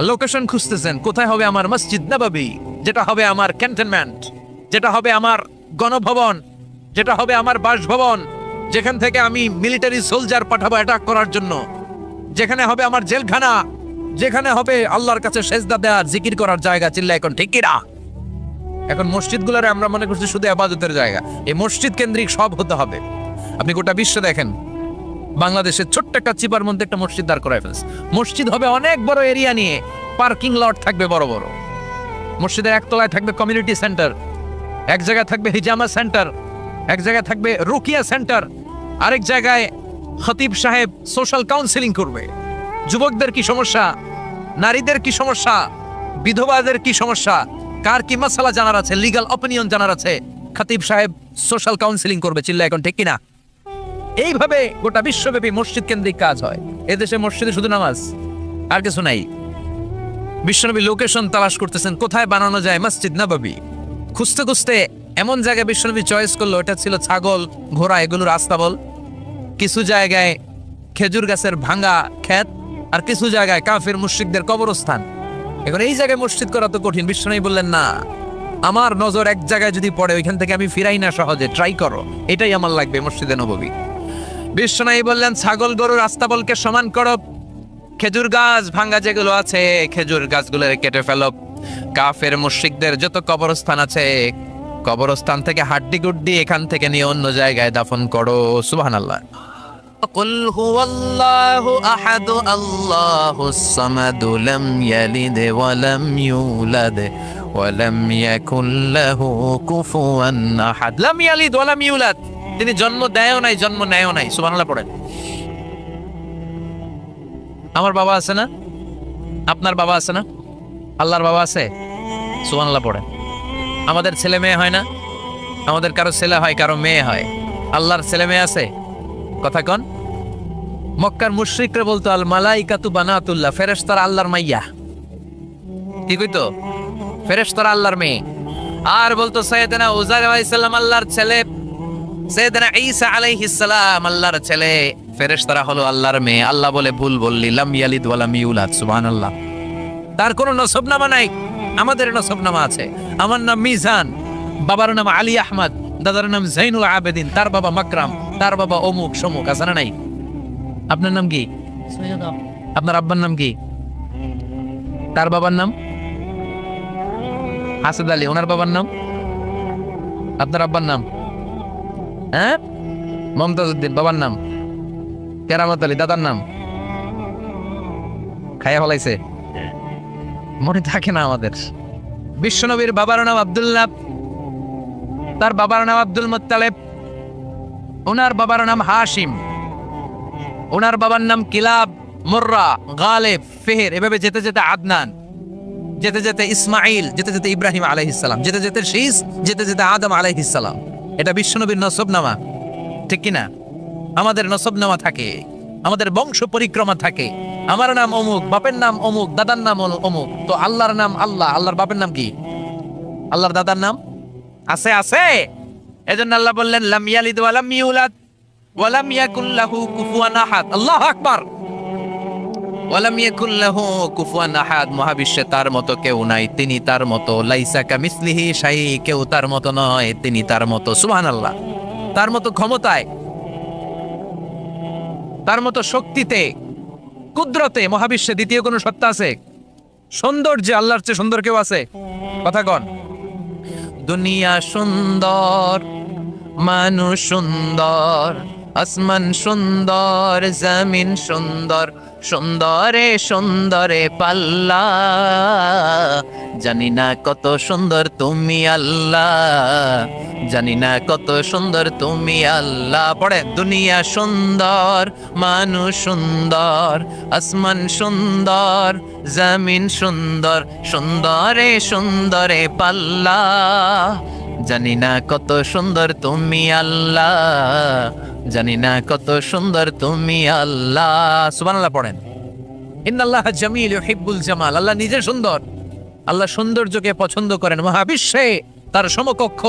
লোকেশন খুঁজতেছেন, কোথায় হবে আমার মসজিদ নববী, যেটা হবে আমার ক্যান্টনমেন্ট, যেটা হবে আমার গণভবন, যেটা হবে আমার বাসভবন, যেখান থেকে আমি মিলিটারি সোলজার পাঠাবো অ্যাটাক করার জন্য, যেখানে হবে আমার জেলখানা, যেখানে হবে আল্লাহর কাছে সেজদা দেওয়ার জিকির করার জায়গা। চিল্লা এখন ঠিক কিনা? এখন মসজিদগুলোরে আমরা মনে করছি শুধু ইবাদতের জায়গা। এই মসজিদ কেন্দ্রিক সব হতে হবে। আপনি গোটা বিশ্ব দেখেন, বাংলাদেশের ছোট্ট একটা চিপার মধ্যে একটা মসজিদ দাঁড় করায় ফেলছে। মসজিদ হবে অনেক বড় এরিয়া নিয়ে, পার্কিং লট থাকবে বড় বড়। মসজিদের একতলায় থাকবে কমিউনিটি সেন্টার, এক জায়গায় থাকবে হিজামা সেন্টার, এক জায়গায় থাকবে রুকিয়া সেন্টার, আরেক জায়গায় খতিব সাহেব সোশ্যাল কাউন্সিলিং করবে। যুবকদের কি সমস্যা, নারীদের কি সমস্যা, বিধবাদের কি সমস্যা, কার কি মাসালা জানার আছে, লিগ্যাল অপিনিয়ন জানার আছে, খতিব সাহেব সোশ্যাল কাউন্সিলিং করবে। চিল্লা এখন ঠিক কিনা? এইভাবে গোটা বিশ্বব্যাপী মসজিদ কেন্দ্রিক কাজ হয়। এদেশে মসজিদে শুধু নামাজ, আর কিছু নাই। বিশ্বনবী লোকেশন তালাশ করতেছেন, কোথায় বানানো যায় মসজিদ নববী। খুঁজতে খুঁজতে এমন জায়গায় বিশ্বনবী চয়েস করলো, এটা ছিল ছাগল ঘোড়া এগুলোর আস্তাবল। কিছু জায়গায় খেজুর গাছের ভাঙা ক্ষেত, আর কিছু জায়গায় কাফির মুশরিকদের কবরস্থান। এখন এই জায়গায় মসজিদ করা তো কঠিন। বিশ্বনবী বললেন, না, আমার নজর এক জায়গায় যদি পড়ে ওইখান থেকে আমি ফিরাই না সহজে, ট্রাই করো, এটাই আমার লাগবে মসজিদে নববী। বিশ্বনবী বললেন, ছাগল গরুর আস্তাবলকে সমান করো, খেজুর গাছ ভাঙ্গা যেগুলো আছে খেজুর গাছগুলো কেটে ফেলো, কাফের মুশরিকদের যত কবরস্থান আছে কবরস্থান থেকে হাড্ডি গুড্ডি এখান থেকে নিয়ে অন্য জায়গায় দাফন করো। সুবহানাল্লাহ। কুল হুয়াল্লাহু আহাদ আল্লাহুস সামাদ লাম ইয়ালিদ ওয়া লাম ইউলাদ ওয়া লাম ইয়াকুল লাহু কুফুয়ান আহাদ। লাম ইয়ালিদ ওয়া লাম ইউলাদ, তিনি জন্ম দেয়ও নাই, জন্ম নেয়ও নাই। সুবহানাল্লাহ পড়েন। আমার বাবা আছে না? আপনার বাবা আছে না? আল্লাহর বাবা আছে? সুবহানাল্লাহ পড়েন। আমাদের ছেলে মেয়ে হয় না? আমাদের কারো ছেলে হয়, কারো মেয়ে হয়। আল্লাহর ছেলে মেয়ে আছে? কথা কন। মক্কার মুশরিকরা বলতো আল মালাইকাতু বানাতুল্লাহ, ফেরেশতারা আল্লাহর মাইয়া। কি কইতো? ফেরেশতারা আল্লাহর মেয়ে। আর বলতো সাইয়েদনা উযাইর আলাইহিস সালাম আল্লাহর ছেলে, সাইয়েদনা ঈসা আলাইহিস সালাম আল্লাহর ছেলে, ফেরেশতারা হলো আল্লাহর মেয়ে। আল্লাহ বলে, ভুল বললি, লাম ইয়ালিদ ওয়া লাম ইউলাদ। সুবহানাল্লাহ। তার কোনো নসবনামা নাই, আমাদের নসবনামা আছে। আমার নাম মিজান, বাবার নাম আলী আহমদ, দাদার নাম জাইনুল আবেদিন, তার বাবা মাকরাম, তার বাবা অমুক সমুক। আছে না নাই? আপনার নাম কি? আপনার আব্বার নাম কি? তার বাবার নাম হাসেদ আলী, ওনার বাবার নাম? আপনার আব্বার নাম? হ্যাঁ, মমতাজ উদ্দিন। বাবার নাম কেরামত আলী, দাদার নাম খায়া ফলাইছে, মনে থাকে না আমাদের। বিশ্বনবীর বাবার নাম আব্দুল্লাহ, তার বাবার নাম আব্দুল মুত্তালিব, ওনার বাবার নাম হাশিম, ওনার বাবার নাম কিলাব, মুররা, গালিব, ফিহর, এভাবে যেতে যেতে আদনান, যেতে যেতে ইসমাইল, যেতে যেতে ইব্রাহিম আলাইহিস সালাম, যেতে যেতে শীস, যেতে যেতে আদম আলাইহিস সালাম। এটা বিশ্বনবীর নসবনামা, ঠিক কিনা? আমাদের নসবনামা থাকে, আমাদের বংশ পরিক্রমা থাকে। আমার নাম অমুক, বাপের নাম অমুক, দাদার নাম অমুক। তো আল্লাহর নাম আল্লাহ, আল্লাহর বাপের নাম কি? আল্লাহর দাদার নাম আছে? আছে। এজন্য আল্লাহ বললেন, লাম ইয়ালিদ ওয়া লাম ইউলাদ ওয়া লাম ইয়াকুল লাহু কুফুয়ান আহাদ। আল্লাহু আকবার। ওয়া লাম ইয়াকুল লাহু কুফুয়ান আহাদ, মহাবিশ্বে তার মতো কেউ নাই, তিনি তার মতো। লাইসা কামিসলিহি শাই, কেউ তার মতো নয়, তিনি তার মতো। সুবহানাল্লাহ। তার মতো ক্ষমতায়, তার মতো শক্তিতে, কুদরতে মহাবিশ্বে দ্বিতীয় কোন সত্তা আছে? সৌন্দর্যে আল্লাহর চেয়ে সুন্দর কেউ আছে? কথা কন। দুনিয়া সুন্দর, মানুষ সুন্দর, আসমান সুন্দর, জমিন সুন্দর, সুন্দরে সুন্দরে পাল্লা, জানি না কত সুন্দর তুমি আল্লাহ, জানি না কত সুন্দর তুমি আল্লাহ। পড়ে, দুনিয়া সুন্দর, মানুষ সুন্দর, আসমান সুন্দর, জমিন সুন্দর, সুন্দরে সুন্দরে পাল্লা, জানি না কত সুন্দর তুমি আল্লাহ, জানি না কত সুন্দর তুমি আল্লাহ। সুবহানাল্লাহ পড়েন। ইন্নাল্লাহা জামিল ইউহিব্বুল জামাল, আল্লাহ নিজে সুন্দর, আল্লাহ সৌন্দর্যকে পছন্দ করেন। মহাবিশ্বে তার সমকক্ষ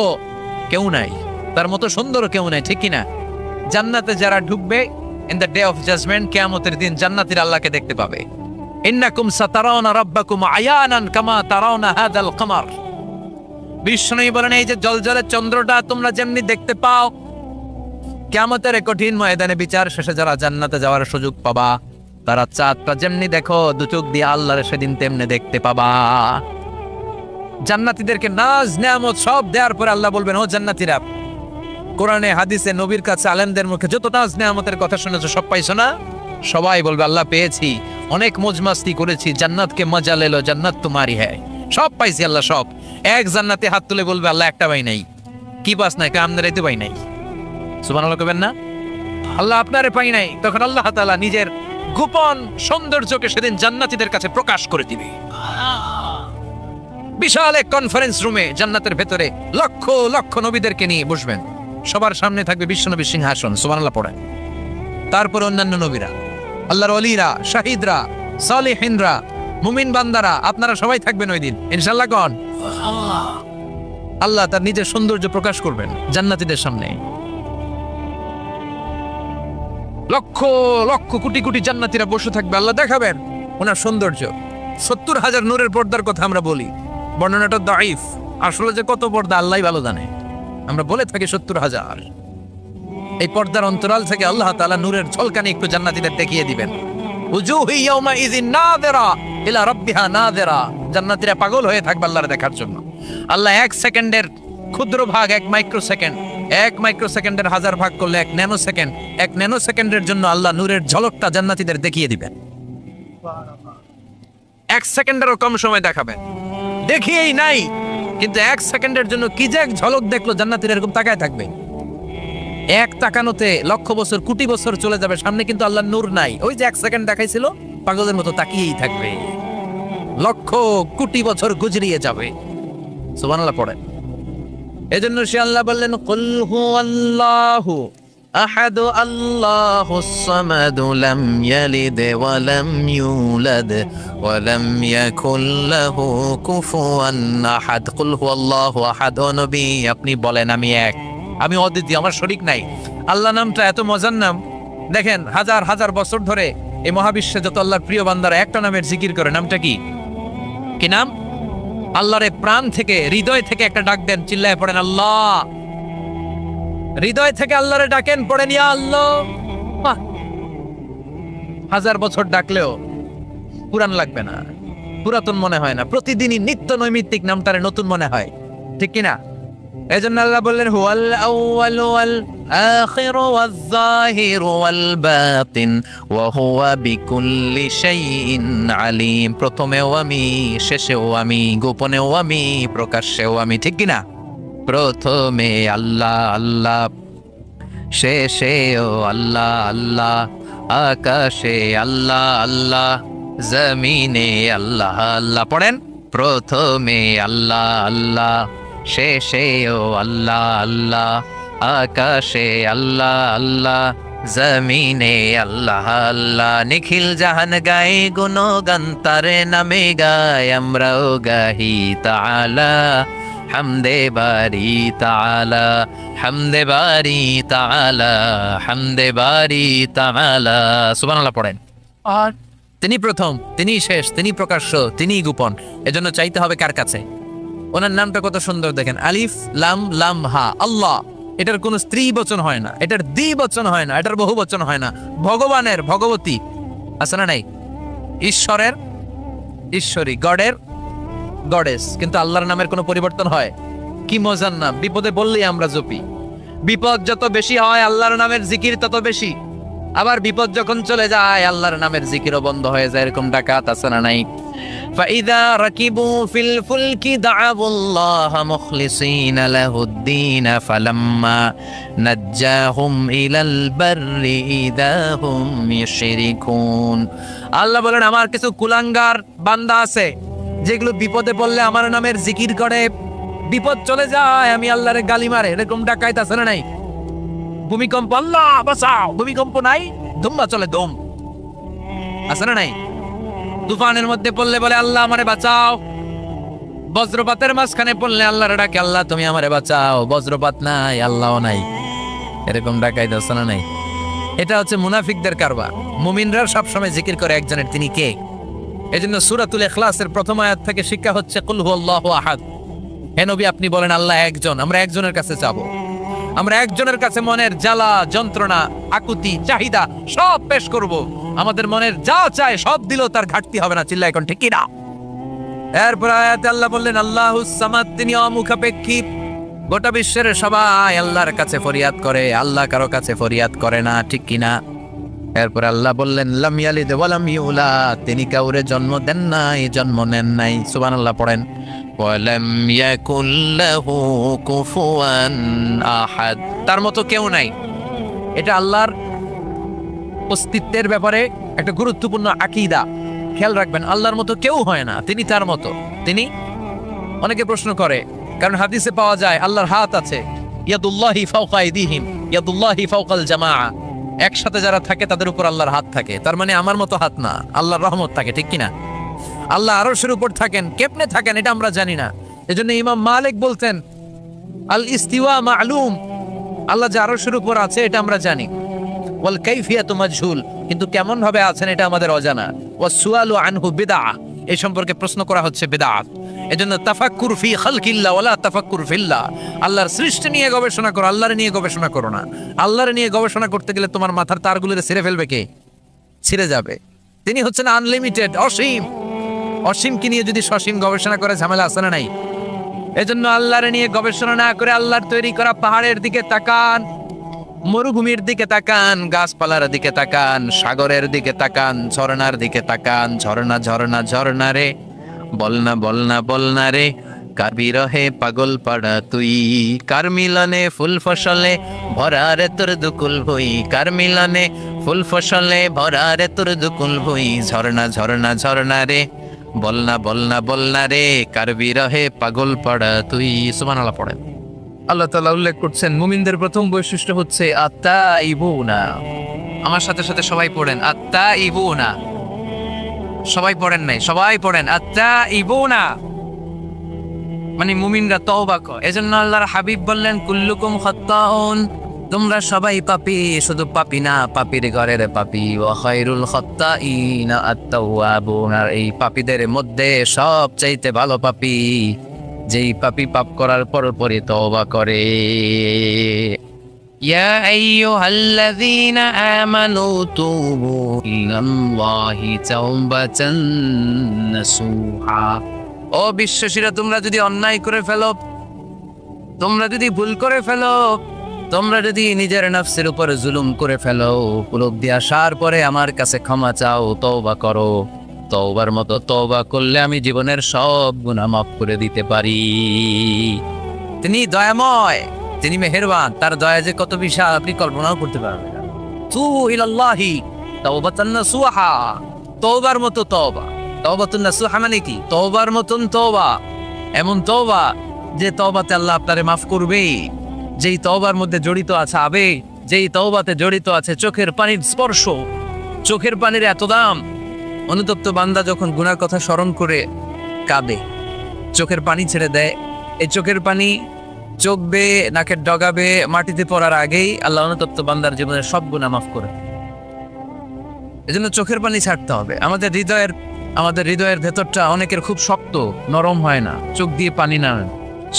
কেউ নাই, তার মতো সুন্দর কেউ নাই, ঠিক কিনা? জান্নাতে যারা ঢুকবে in the day of judgement, কিয়ামতের দিন জান্নাতীরা আল্লাহকে দেখতে পাবে। ইন্নাকুম সাতারাউনা রাব্বাকুম আয়ানান কামা তারাউনা হাযাল কমার। বিষ্ণু বলেন এই যে জলজলে চন্দ্রটা তোমরা যেমনি দেখতে পাও, কিয়ামতের কঠিন ময়দানে বিচার শেষে যারা জান্নাতে যাওয়ার সুযোগ পাবা, তারা চাঁদটা যেমনি দেখো দু চোখ দিয়ে আল্লাহর সেদিন তেমনি দেখতে পাবা। জান্নাতীদেরকে নাজ নেয়ামত সব দেওয়ার পরে আল্লাহ বলবেন, ও জান্নাতীরা, কোরআনে হাদিসে নবীর কাছে আলেমদের মুখে যত নাজ নেয়ামতের কথা শুনেছো সব পাইছো না? সবাই বলবে আল্লাহ পেয়েছি, অনেক মজমাস্তি করেছি, জান্নাতকে মজা লেলো, জান্নাত তোমারই হ্যায়, সব পাইছি আল্লাহ সব। এক জান্নাতে হাত তুলে বলবে আল্লাহ একটা পাই নাই। কি পাস নাই? আমদারাইতে পাই নাই। সুবহানাল্লাহ কবেন না? আল্লাহ আপনারে পাই নাই। তখন আল্লাহ তাআলা নিজের গোপন সৌন্দর্যকে সেদিন জান্নাতীদের কাছে প্রকাশ করে দিবে। বিশাল এক কনফারেন্স রুমে জান্নাতের ভেতরে লক্ষ লক্ষ নবীদেরকে নিয়ে বসবেন, সবার সামনে থাকবে বিশ্বনবীর সিংহাসন। সুবহানাল্লাহ পড়েন। তারপর অন্যান্য নবীরা, আল্লাহর ওলিরা, শাহিদরা, সালেহিনরা, মুমিন বান্দারা, আপনারা সবাই থাকবেন ওই দিন ইনশাআল্লাহ। কোন আল্লাহ তার নিজের সৌন্দর্য প্রকাশ করবেন জান্নাতীদের সামনে। লক্ষ লক্ষ কোটি কোটি জান্নাতীরা বসে থাকবে, আল্লাহ দেখাবেন ওনার সৌন্দর্য। 70,000 নূরের পর্দার কথা আমরা বলি, বর্ণনাটা দাঈফ, আসলে যে কত পর্দা আল্লাহই ভালো জানে। আমরা বলে থাকি 70,000। এই পর্দার অন্তরাল থেকে আল্লাহ তাআলা নূরের ঝলকানি একটু জান্নাতীদের দেখিয়ে দিবেন। উজুহু ইয়াউমা ইযিন নাযিরা ইলা রাব্বিহা নাযিরা। জান্নাতীরা পাগল হয়ে থাকবে আল্লাহর দেখার জন্য। আল্লাহ 1 সেকেন্ডের ক্ষুদ্র ভাগ, 1 মাইক্রোসেকেন্ড, 1 মাইক্রোসেকেন্ডের 1000 ভাগ করলে 1 ন্যানোসেকেন্ড, 1 ন্যানোসেকেন্ডের জন্য আল্লাহ নূরের ঝলকটা জান্নাতীদের দেখিয়ে দিবেন। 1 সেকেন্ডেরও কম সময় দেখাবেন, দেখিয়েই নাই, কিন্তু 1 সেকেন্ডের জন্য কি যে এক ঝলক দেখলো জান্নাতীরা এরকম তাকায় থাকবে। এক তাকানোতে লক্ষ বছর কোটি বছর চলে যাবে, সামনে কিন্তু আল্লাহর নূর নাই। ওই যে 1 সেকেন্ড দেখাইছিল, পাগলের মতো তাকিয়েই থাকবে, লক্ষ কোটি বছর গুজরিয়ে যাবে। সুবহানাল্লাহ পড়েন। এজন্য সে আল্লাহ বললেন, কুল হুয়াল্লাহু আহাদ আল্লাহুস সামাদ লাম ইয়ালিদ ওয়া লাম ইউলাদ ওয়া লাম ইয়াকুল লাহু কুফুয়ান আহাদ। কুল হুয়াল্লাহু আহাদ। ও নবী আপনি বলেন আমি এক, আমি অদ্বিতীয়, আমার শরীক নাই। আল্লাহ নামটা এত মজার নাম, দেখেন হাজার হাজার বছর ধরে এই মহাবিশ্বে যত আল্লাহর প্রিয় বান্দারা একটা নামের জিকির করে। নামটা কি? কি নাম? আল্লাহরে প্রাণ থেকে, হৃদয় থেকে একটা ডাক দেন, চিল্লায় পড়েন আল্লাহ। হৃদয় থেকে আল্লাহরে ডাকেন, পড়েন ইয়া আল্লাহ। হাজার বছর ডাকলেও পুরান লাগবে না, পুরাতন মনে হয় না। প্রতিদিনই নিত্য নৈমিত্তিক নামটারে নতুন মনে হয়, ঠিক কিনা? এজন্য আল্লাহ বললেন, হুয়াল আউয়াল ওয়াল আখির ওয়াজ যাহির ওয়াল বাতিন ওয়া হুয়া বিকুল্লি শাইইন আলিম। প্রথমেও আমি, শেষেও আমি, গোপনেও আমি, প্রকাশ্যেও আমি, ঠিক কিনা? প্রথমে আল্লাহ আল্লাহ, শেষেও আল্লাহ আল্লাহ, আকাশে আল্লাহ আল্লাহ, জমিনে আল্লাহ আল্লাহ। পড়েন, প্রথমে আল্লাহ আল্লাহ, শেষেও আল্লাহ আল্লাহ, আকাশে আল্লাহ আল্লাহ, জমিনে আল্লাহ আল্লাহ। নিখিল জাহান গায়ে গুণগান তারে নামে গায়, আমরাও গাহি তাআলা হামদে বারি তাআলা, হামদে বারি তাআলা, হামদে বারি তাআলা। সুবহানাল্লাহ পড়েন। আর তিনি প্রথম, তিনি শেষ, তিনি প্রকাশ্য, তিনি গোপন। এজন্য চাইতে হবে কার কাছে? ওনার নামটা কত সুন্দর দেখেন, আলিফ লাম লাম হা, আল্লাহ। এটার কোনো স্ত্রী বচন হয় না, এটার দ্বিবচন হয় না, এটার বহু বচন হয় না। ভগবানের ভগবতী আছে না নাই? ঈশ্বরের ঈশ্বরী, গডের গডেস। কিন্তু আল্লাহর নামের কোনো পরিবর্তন হয়? কি মজার নাম! বিপদে বললেই আমরা জপি। বিপদ যত বেশি হয় আল্লাহর নামের জিকির তত বেশি। আবার বিপদ যখন চলে যায় আল্লাহর নামের জিকিরও বন্ধ হয়ে যায়। এরকম ডাকাত আছে না নাই? ফাইদা রাকিবু ফিল ফুলকি দাআবুল্লাহ মুখলিসিনা লাহুদ্দিন ফালাম্মা নাজ্জাহুম ইলাল বাররি ইদাহুম ইউশরিকুন। আল্লাহ বলেন, আমার কিছু কুলাঙ্গার বান্দা আছে যেগুলো বিপদে পড়লে আমার নামের জিকির করে, বিপদ চলে যায় আমি আল্লাহরে গালি মারে। এরকম ডাকাইত আছে না নাই? ভূমিকম্প, আল্লাহ বাঁচাও, ভূমিকম্প নাই, ধুম্বা চলে দম, আছে না নাই? তুফানের মধ্যে পড়লে বলে আল্লাহ আমারে বাঁচাও। বজ্রপাতের মাঝখানে পড়লে আল্লাহরে ডাকে, আল্লাহ তুমি আমারে বাঁচাও। বজ্রপাত নাই, আল্লাহও নাই। এরকম ডাকাইত আছে না নাই? এটা হচ্ছে মুনাফিকদের কারবার। মুমিনরা সবসময় জিকির করে একজনের, তিনি কে? এজন্য সূরাতুল ইখলাসের প্রথম আয়াত থেকে শিক্ষা হচ্ছে কুল হুয়াল্লাহু আহাদ। হে নবী আপনি বলেন আল্লাহ একজন, আমরা একজনের কাছে যাব। আমরা একজনের কাছে মনের জ্বালা যন্ত্রণা আকুতি চাহিদা সব পেশ করব। আমাদের মনের যা চায় সব দিলেও তার ঘাটতি হবে না। চিল্লা এখন ঠিক কি না? এরপর আয়াতে আল্লাহ বললেন আল্লাহুস সামাদ, তিনি অমুখাপেক্ষী। গোটা বিশ্বের সবাই আল্লাহর কাছে ফরিয়াদ করে, আল্লাহ কারো কাছে ফরিয়াদ করে না, ঠিক কিনা? এরপর আল্লাহ বললেন লাম ইয়ালিদ ওয়া লাম ইউলাদ, তিনি কাউরে জন্ম দেন নাই, জন্ম নেন নাই। সুবহানাল্লাহ পড়েন। ওয়া লাম ইয়াকুল লাহু কুফুয়ান আহাদ, তার মতো কেউ নাই। এটা আল্লাহর অস্তিত্বের ব্যাপারে একটা গুরুত্বপূর্ণ আকীদা। খেয়াল রাখবেন, আল্লাহর মতো কেউ হয় না, তিনি তার মতো। তিনি, অনেকে প্রশ্ন করে, কারণ হাদিসে পাওয়া যায় আল্লাহর হাত আছে, ইয়াদুল্লাহি ফাওকা আইদিহিম, ইয়াদুল্লাহি ফাওকাল জামাআ, একসাথে যারা থাকে তাদের উপর আল্লাহর হাত থাকে। তার মানে আমার মতো হাত না, আল্লাহর রহমত থাকে, ঠিক কিনা? আল্লাহ আরশের উপর থাকেন, কেমনে থাকেন এটা আমরা জানি না। এজন্য ইমাম মালিক বলতেন আল ইস্তিওয়া মা'লুম, আল্লাহ যে আরশের উপর আছে এটা আমরা জানি। ওয়াল কাইফিয়াতু মাজহুল, কিন্তু কেমন ভাবে আছেন এটা আমাদের অজানা। ওয়াস সুআলু আনহু বিদআহ, এই সম্পর্কে প্রশ্ন করা হচ্ছে বিদআত। এজন্য তাফাক্কুর ফি খালকিল্লাহ ওয়ালা তাফাক্কুর ফিল্লাহ, আল্লাহর সৃষ্টি নিয়ে গবেষণা করো, আল্লাহর নিয়ে গবেষণা করো না। আল্লাহর নিয়ে গবেষণা করতে গেলে তোমার মাথার তারগুলো ছিঁড়ে ফেলবে কে? ছিঁড়ে যাবে। তিনি হচ্ছেন আনলিমিটেড, অসীম। অসীমকে নিয়ে যদি সসীম গবেষণা করে ঝামেলা আছে না নাই? এজন্য আল্লাহর নিয়ে গবেষণা না করে আল্লাহর তৈরি করা পাহাড়ের দিকে তাকান, মরুভূমির দিকে তাকান, গাছপালার দিকে তাকান, সাগরের দিকে তাকান, ঝর্ণার দিকে তাকান। ঝর্ণা ঝর্ণা ঝর্ণা রে, বলনা বলনা বলনা রে, কাবি রহে পাগল পাড়া তুই, কার মিলনে ফুল ফসলে ভরা রে তোর দুকুল ভুই, কার মিলনে ফুল ফসলে ভরা রে তোর দুকুল ভুই। ঝর্ণা ঝর্ণা ঝর্ণা রে, বলনা বলনা বলনা রে, কার বিরহে পাগল পাড়া তুই। সুবহানাল্লাহ পড়েন। আল্লাহ তাআলা উল্লেখ করছেন মুমিনদের প্রথম বৈশিষ্ট্য হচ্ছে আত্তাইবুনা। আমার সাথে সাথে সবাই পড়েন আত্তাইবুনা। সবাই পড়েন নাই, সবাই পড়েন আত্তাইবুনা, মানে মুমিনরা তওবা করে। এজন্য আল্লাহর হাবিব বললেন কুল্লুকুম খাত্তাউন, তোমরা সবাই পাপী, শুধু পাপী না, পাপীর ঘরের পাপী। ওয়া খায়রুল খাত্তাইনা আত-তাওয়াবুন, আর এই পাপীদের মধ্যে সবচাইতে ভালো পাপী যেই পাপী পাপ করার পরপরই তওবা করে। ইয়া আইয়ুহাল্লাযীনা আমানু তুবু ইলাল্লাহি তাওবাতান নাসুহা, ও বিশ্বাসীরা তোমরা যদি অন্যায় করে ফেলো, তোমরা যদি ভুল করে ফেলো, তোমরা যদি নিজের নফসের উপর জুলুম করে ফেলো, উপলব্ধি আসার পরে আমার কাছে ক্ষমা চাও, তওবা করো। তওবার মতো তওবা করলে আমি জীবনের সব গুনাহ মাফ করে দিতে পারি। তিনি দয়াময়, তিনি মেহেরবান, তার দয়া যে কত বিশাল আপনি কল্পনাও করতে পারবেন না। তুবু ইলাল্লাহি তাওবাতান নাসুহা, তওবার মতো তওবা। তওবাতুন নাসুহা মানে কি? তওবার মতন তওবা, এমন তওবা যে তওবাতে আল্লাহ আপনারে মাফ করবে, যেই তওবার মধ্যে জড়িত আছে আবেগ, যেই তওবাতে জড়িত আছে চোখের পানির স্পর্শ। চোখের পানির এত দাম, অনুতপ্ত বান্দা যখন গুনার কথা স্মরণ করে কাঁদে, চোখের পানি ছেড়ে দেয়, এই চোখের পানি চোখ বেয়ে নাকের ডগাবে মাটিতে পড়ার আগেই আল্লাহ অনুতপ্ত বান্দার জীবনের সব গুনাহ মাফ করে। এজন্য চোখের পানি ছাড়তে হবে। আমাদের হৃদয়ের ভেতরটা অনেকের খুব শক্ত, নরম হয় না, চোখ দিয়ে পানি না।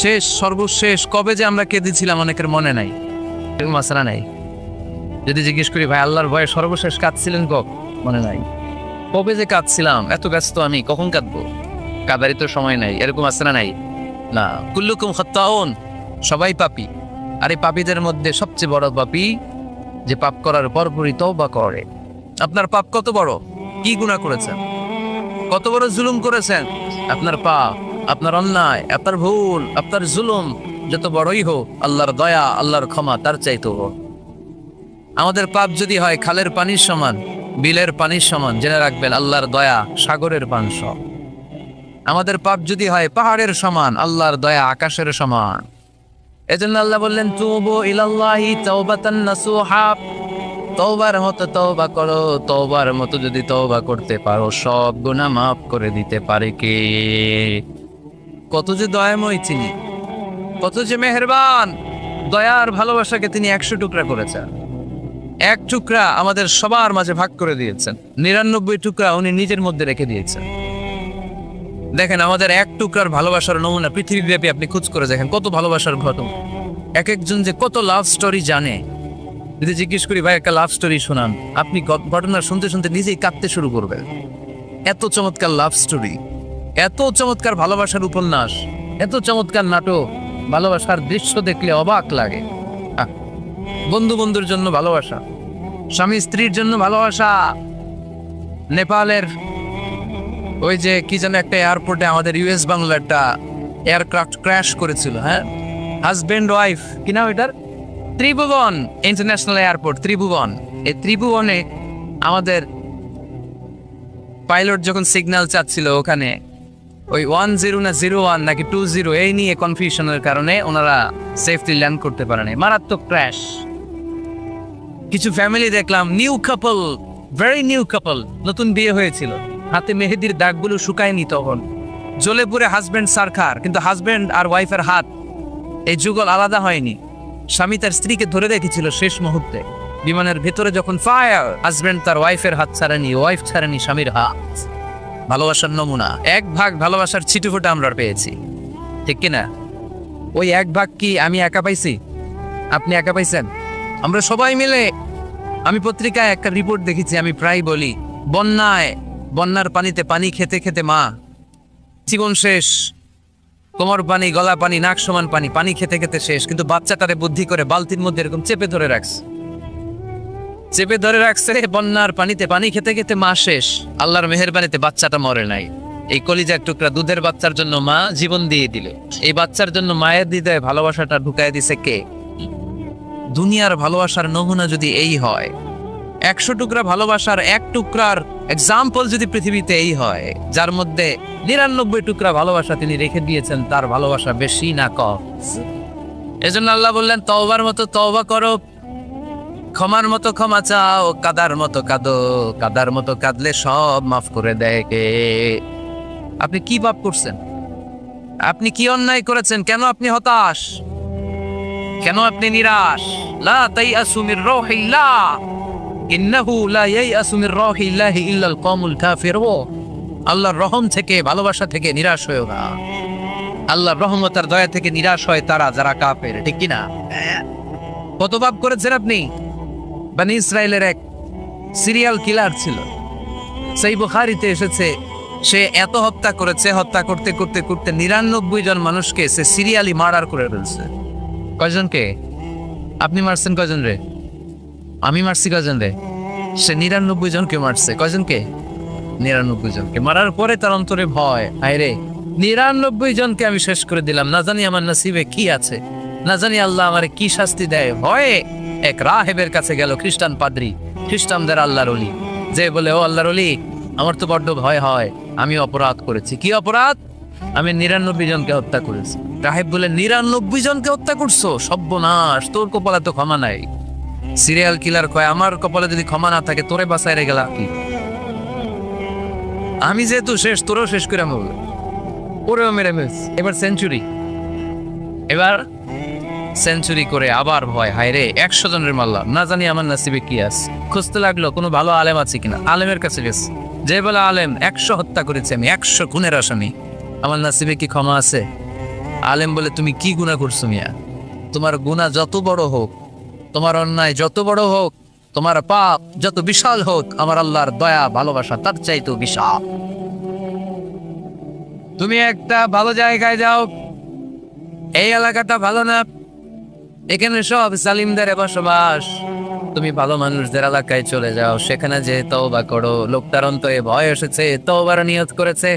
শেষ সর্বশেষ কবে যে আমরা কেঁদেছিলাম অনেকের মনে নাই, মাসরা নাই। যদি জিজ্ঞেস করি ভাই আল্লাহর ভয়ে সর্বশেষ কাঁদছিলেন কবে, মনে নাই। কবে যে কাঁদছিলাম, এত ব্যস্ত আমি, কখন কাঁদবো, কাদারি তো সময় নাই, এরকম আসরা নাই না। কুল্লুকুম খাত্তাউন, সবাই পাপী। আর এই পাপীদের মধ্যে সবচেয়ে বড় পাপী যে পাপ করার পরপরই তওবা করে। আপনার পাপ কত বড়, কি গুনাহ করেছেন, কত বড় জুলুম করেছেন, আপনার পাপ, আপনার অন্যায়, আপনার ভুল, আপনার জুলুম যত বড়ই হোক, আল্লাহর দয়া, আল্লাহর ক্ষমা তার চাইতে হোক। আমাদের পাপ যদি হয় খালের পানির সমান, বিলের পানির সমান, জেনে রাখবেন আল্লাহর দয়া সাগরের পান সম। আমাদের পাপ যদি হয় পাহাড়ের সমান, আল্লাহর দয়া আকাশের সমান। এজন্য আল্লাহ বললেন তুবু ইলাল্লাহি তাওবাতান নাসুহা, তওবার মতো তওবা করো। তওবার মতো যদি তওবা করতে পারো, সব গুনাহ মাফ করে দিতে পারে কে? কত যে দয়াময় তিনি, কত যে মেহেরবান। দয়ার ভালোবাসাকে তিনি 100 টুকরা করেছেন। এক টুকরা আমাদের সবার মাঝে ভাগ করে দিয়েছেন, 99 টুকরা উনি নিজের মধ্যে রেখে দিয়েছেন। দেখেন আমাদের এক টুকরার ভালোবাসার নমুনা পৃথিবীব্যাপী আপনি খোঁজ করে দেখেন কত ভালোবাসার ঘটনা। এক একজন যে কত লাভ স্টোরি জানে। যদি জিজ্ঞেস করি ভাই একটা লাভ স্টোরি শোনান, আপনি ঘটনা শুনতে শুনতে নিজেই কাঁদতে শুরু করবেন। এত চমৎকার লাভ স্টোরি, এত চমৎকার ভালোবাসার উপন্যাস, এত চমৎকার নাটক, ভালোবাসার দৃশ্য দেখলে অবাক লাগে। বন্ধু বন্ধুর জন্য ভালোবাসা, স্বামী স্ত্রীর জন্য ভালোবাসা। নেপালের ওই যে কি যেন একটা এয়ারপোর্টে আমাদের ইউএস বাংলা একটা এয়ারক্রাফট ক্র্যাশ করেছিল, হ্যাঁ, হাজবেন্ড ওয়াইফ, কি নাম এটার, ত্রিভুবন ইন্টারন্যাশনাল এয়ারপোর্ট, ত্রিভুবন। এই ত্রিভুবনে আমাদের পাইলট যখন সিগন্যাল চাচ্ছিল ওখানে ওই 10 না 01 নাকি 20 এই নিয়ে কনফিউশনের কারণে ওনারা সেফলি ল্যান্ড করতে পারেনি, মারাত্মক ক্র্যাশ। কিছু ফ্যামিলি দেখলাম, নিউ কাপল, ভেরি নিউ কাপল, নতুন বিয়ে হয়েছিল, হাতে মেহেদির দাগগুলো শুকায়নি তখন, জ্বলে পুড়ে হাজবেন্ড সারখার, কিন্তু হাজবেন্ড আর ওয়াইফের হাত এই যুগল আলাদা হয়নি। স্বামী তার স্ত্রীকে ধরে রেখেছিল শেষ মুহূর্তে, বিমানের ভেতরে যখন ফায়ার, হাজবেন্ড তার ওয়াইফের হাত ছাড়েনি, ওয়াইফ ছাড়েনি স্বামীর হাত। ভালোবাসার নমুনা। এক ভাগ ভালোবাসার ছিটুফোঁটা আমরা পেয়েছি, ঠিক কিনা? ওই এক ভাগ কি আমি একা পাইছি? আপনি একা পাইছেন? আমরা সবাই মিলে। আমি পত্রিকায় একটা রিপোর্ট দেখেছি, আমি প্রায় বলি, বন্যার পানিতে পানি খেতে খেতে মা জীবন শেষ, কোমর পানি, গলা পানি, নাক সমান পানি, পানি খেতে খেতে শেষ, কিন্তু বাচ্চাটারে বুদ্ধি করে বালতির মধ্যে এরকম চেপে ধরে রাখছে, বন্যার পানিতে পানি খেতে খেতে মা শেষ। আল্লাহর মেহেরবানিতে বাচ্চাটা মরে নাই। এই কলিজার টুকরা দুধের বাচ্চার জন্য মা জীবন দিয়ে দিল। এই বাচ্চার জন্য মায়ের হৃদয়ে ভালোবাসাটা ঢুকায় দিছে কে? দুনিয়ার ভালোবাসার নমুনা যদি এই হয়, 100 টুকরা ভালোবাসার এক টুকরার এক্সাম্পল যদি পৃথিবীতে এই হয়, যার মধ্যে 99 টুকরা ভালোবাসা তিনি রেখে দিয়েছেন, তার ভালোবাসা বেশি না কম? এজন্য আল্লাহ বললেন, তওবার মতো তওবা করো, ক্ষমার মতো ক্ষমা চাও, কাদার মতো কাঁদো, কাদার মতো কাঁদলে সব মাফ করে দেয় কে? আপনি কি পাপ করছেন? আপনি কি অন্যায় করেছেন? কেন আপনি হতাশ? কেন আপনি নিরাশ? লা তাইয়াসু মির রাহিল্লাহ, ইন্নাহু লা ইয়াইয়াসু মির রাহিল্লাহি ইল্লাল কওমুল কাফিরুন। আল্লাহর রহম থেকে, ভালোবাসা থেকে নিরাশ হয়ো না। আল্লাহর রহমত আর দয়া থেকে নিরাশ হয় তারা যারা কাফের, ঠিক কি না? কত পাপ করেছেন আপনি? বনি ইসরায়েলের এক সিরিয়াল কিলার ছিল, সেই বুখারীতে এসেছে, সে এত হত্যা করেছে, হত্যা করতে করতে করতে 99 জন মানুষকে সে সিরিয়ালি মার্ডার করে ফেলছে। কয়জনকে? আপনি মারছেন কয়জন রে? আমি মারছি কয়জন রে? সে 99 জনকে মারছে। কয়জনকে? 99 জনকে। মারার পরে তার অন্তরে ভয়, হায় রে 99 জনকে আমি শেষ করে দিলাম, না জানি আমার নসিবে কি আছে, না জানি আল্লাহ আমারে কি শাস্তি দেয়। ভয়ে এক রাহেবের কাছে গেল, খ্রিস্টান পাদ্রী, খ্রিস্টানদের আল্লাহর ওলি, যে বলে, ও আল্লাহর ওলি, আমার তো বড্ড ভয় হয়, আমি অপরাধ করেছি। কি অপরাধ? আমি 99 জনকে হত্যা করেছি। রাহেব বলে, 99 জনকে হত্যা করছো? সর্বনাশ, তোর কপালে তো ক্ষমা নাই। সিরিয়াল কিলার কয়, আমার কপালে যদি ক্ষমা না থাকে তোরে বাঁচায় রে গেলা কি? আমি যেহেতু শেষ, তোরও শেষ করে আমি ওরেও মেরে ফেলছি। এবার সেঞ্চুরি করে আবার ভয়, হায় রে 100 জনের মারলাম, না জানি আমার নসিবে কি আছে। খুঁজতে লাগলো কোনো ভালো আলেম আছে কিনা। আলেমের কাছে গেছে, যে বলে, আলেম 100 হত্যা করেছে আমি, 100 খুনের আসামি, আমার নসিবে কি ক্ষমা আছে? আলেম বলে, তুমি কি গুনাহ করছো মিয়া? তোমার গুনাহ যত বড় হোক, তোমার অন্যায় যত বড় হোক, তোমার পাপ যত বিশাল হোক, আমার আল্লাহর দয়া ভালোবাসা তার চাইতেও বিশাল। তুমি একটা ভালো জায়গায় যাও, এই এলাকাটা ভালো না, এখানে সব জালিমদের বসবাস, তুমি ভালো মানুষদের এলাকায় চলে যাও, সেখানে যে তওবা করো। লোকটার অন্তরে ভয় এসেছে, তওবার নিয়ত করেছে।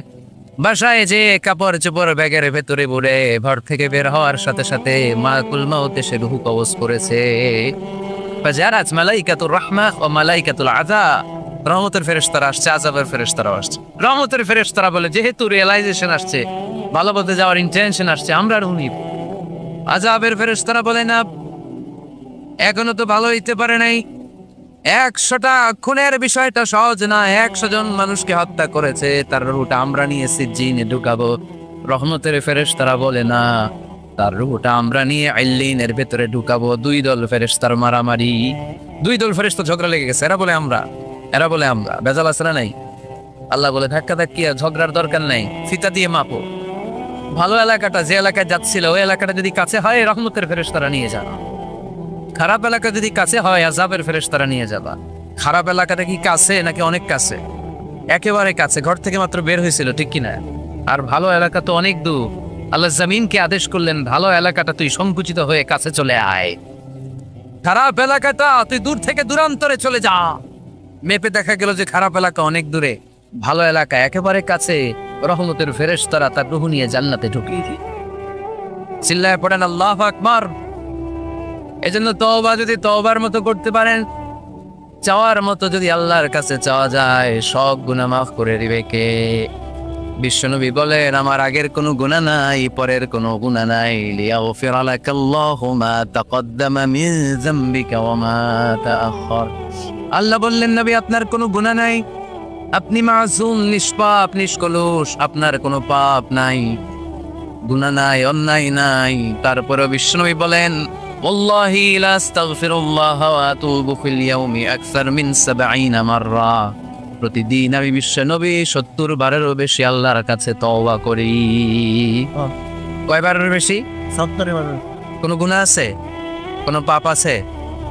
বাসায় যে কাপড় চোপড় ব্যাগের ভেতরে ভরে ঘর থেকে বের হওয়ার সাথে সাথে মালাকুল মউত এসে রূহ কবজ করেছে। ফাজারাত মালাইকাতুর রাহমাহ ওয়া মালাইকাতুল আযাব, রহমতের ফেরেশতারা আসছে, আযাবের ফেরেশতারা আসছে। রহমতের ফেরেশতারা বলে, যেহেতু রিয়েলাইজেশন আসছে, ভালো পথে যাওয়ার ইন্টেনশন আসছে, আমরা রুনি। আযাবের ফেরেশতারা বলে, না, এখনো তো ভালো হইতে পারে নাই, 100টা খুনের বিষয়টা সহজ না, 100 জন মানুষকে হত্যা করেছে, তার রুহটা আমরা নিয়ে সিজ্জিনে ঢুকাবো। রহমতের ফেরেশতারা বলে, না, তার রুহটা আমরা নিয়ে আইলিনের ভেতরে ঢুকাবো। 2 দল ফেরেশতার মারামারি, 2 দল ফেরেশতা ঝগড়া লেগে গেছে। এরা বলে আমরা, বেজাল আছে না নাই? আল্লাহ বলে ধাক্কা ধাক্কি আর ঝগড়ার দরকার নাই, ফিতা দিয়ে মাপো। ভালো এলাকাটা যে এলাকায় যাচ্ছিল ওই এলাকাটা যদি কাছে হয় রহমতের ফেরেশতারা নিয়ে যাবা, খারাপ এলাকা যদি কাছে হয় আযাবের ফেরেশতারা নিয়ে যাবা। খারাপ এলাকাটা কি কাছে নাকি অনেক কাছে? একেবারে কাছে, ঘর থেকে মাত্র বের হয়েছিল, ঠিক কিনা? আর ভালো এলাকা তো অনেক দূর। আল্লাহ জমিনকে আদেশ করলেন, ভালো এলাকাটা তুই সংকুচিত হয়ে কাছে চলে আয়, খারাপ এলাকাটা তুই দূর থেকে দূরান্তরে চলে যা। মেপে দেখা গেল যে খারাপ এলাকা অনেক দূরে, ভালো এলাকা একেবারে কাছে। রহমতের ফেরেশতারা তার রূহ নিয়ে জান্নাতে ঢুকিয়ে দিল। চিল্লায় পড়েন আল্লাহু আকবার। এজন্য তওবা যদি তওবার মতো করতে পারেন, চাওয়ার মতো যদি আল্লাহর কাছে চাওয়া যায়, সব গুনাহ মাফ করে দিবে কে? বিশ্বনবী বলেন, আমার আগের কোনো গুনাহ নাই, পরের কোনো গুনাহ নাই। লিয়াগফিরা লাকাল্লাহু মা তাকদ্দামা মিন যামবিকা ওয়া মা তাআখার। আল্লাহ বললেন, নবী আপনার কোনো গুনাহ নাই, আপনি মাসুম, নিষ্পাপ, নিষ্কলুষ, আপনার কোনো পাপ নাই, গুনাহ নাই, অন্যায় নাই। তারপরে বিশ্বনবী বলেন, ওয়াল্লাহি লা আস্তাগফিরুল্লাহ ওয়া আতুবু ফিল ইয়াউমি আকসার মিন ৭০ মাররা। প্রতিদিন আমি বিশ্বনবী ৭০ বারেরও বেশি আল্লাহর কাছে তওবা করি। কয়বারের বেশি? ৭০ বার। কোনো গুনাহ আছে? কোনো পাপ আছে?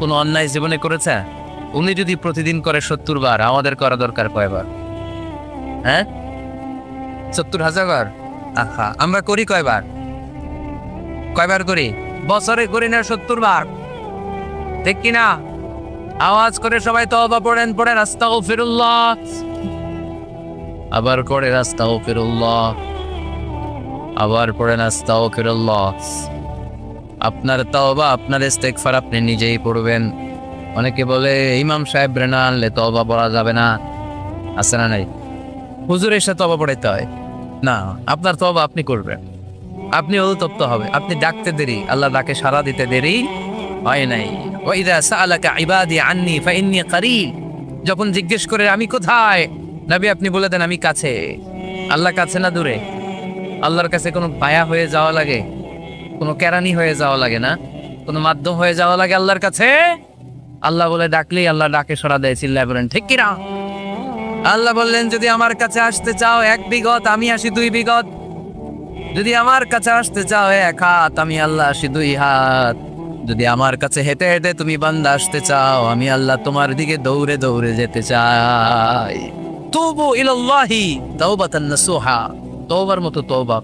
কোনো অন্যায় জীবনে করেছে? উনি যদি প্রতিদিন করে ৭০ বার, আমাদের করা দরকার কয়বার? হ্যাঁ, ৭০,০০০ বার। আহা, আমরা করি কয়বার? কয়বার করি? বছরে করি না ৭০ বার, ঠিক কিনা? আওয়াজ করে সবাই তওবা পড়েন, পড়েন আস্তাগফিরুল্লাহ, আবার পড়েন আস্তাগফিরুল্লাহ, আবার পড়েন আস্তাগফিরুল্লাহ। আপনার তওবা, আপনার ইস্তেগফার আপনি নিজেই পড়বেন। অনেকে বলে ইমাম সাহেব না আনলে তওবা পড়া যাবে না, আছে না নাই? হুজুর এসে তওবা পড়াইতে হয় না, আপনার তওবা আপনি করবেন। আপনি অনুতপ্ত হবে, আপনি ডাকতে দেরি, আল্লাহ ডাকে সাড়া দিতে দেরি হয় নাই। ওয়া ইযা সাআলাকা ইবাদি আন্নী ফাইন্নী কারীব, যখন জিজ্ঞেস করে আমি কোথায়, নবী আপনি বলে দেন আমি কাছে। আল্লাহ কাছে না দূরে? আল্লাহর কাছে কোনো পায়া হয়ে যাওয়া লাগে, কোনো কেরানি হয়ে যাওয়া লাগে না, কোনো মাধ্যম হয়ে যাওয়া লাগে আল্লাহর কাছে? আল্লাহ বলে ডাকলেই আল্লাহ ডাকে সাড়া দেয়। চিল্লায় বলেন ঠিক কিনা? আল্লাহ বললেন, যদি আমার কাছে আসতে চাও ১ বিঘত, আমি আসি ২ বিঘত। যদি আমার কাছে আসতে চাও ১ হাত, আমি আল্লাহ আসি ২ হাত। যদি আমার কাছে হেঁটে হেঁটে তুমি বান্দা আসতে চাও, আমি আল্লাহ তোমার দিকে দৌড়ে দৌড়ে যেতে চাই। তুবু ইলাল্লাহি তাওবাতান নাসুহা, তওবার মতো তওবা,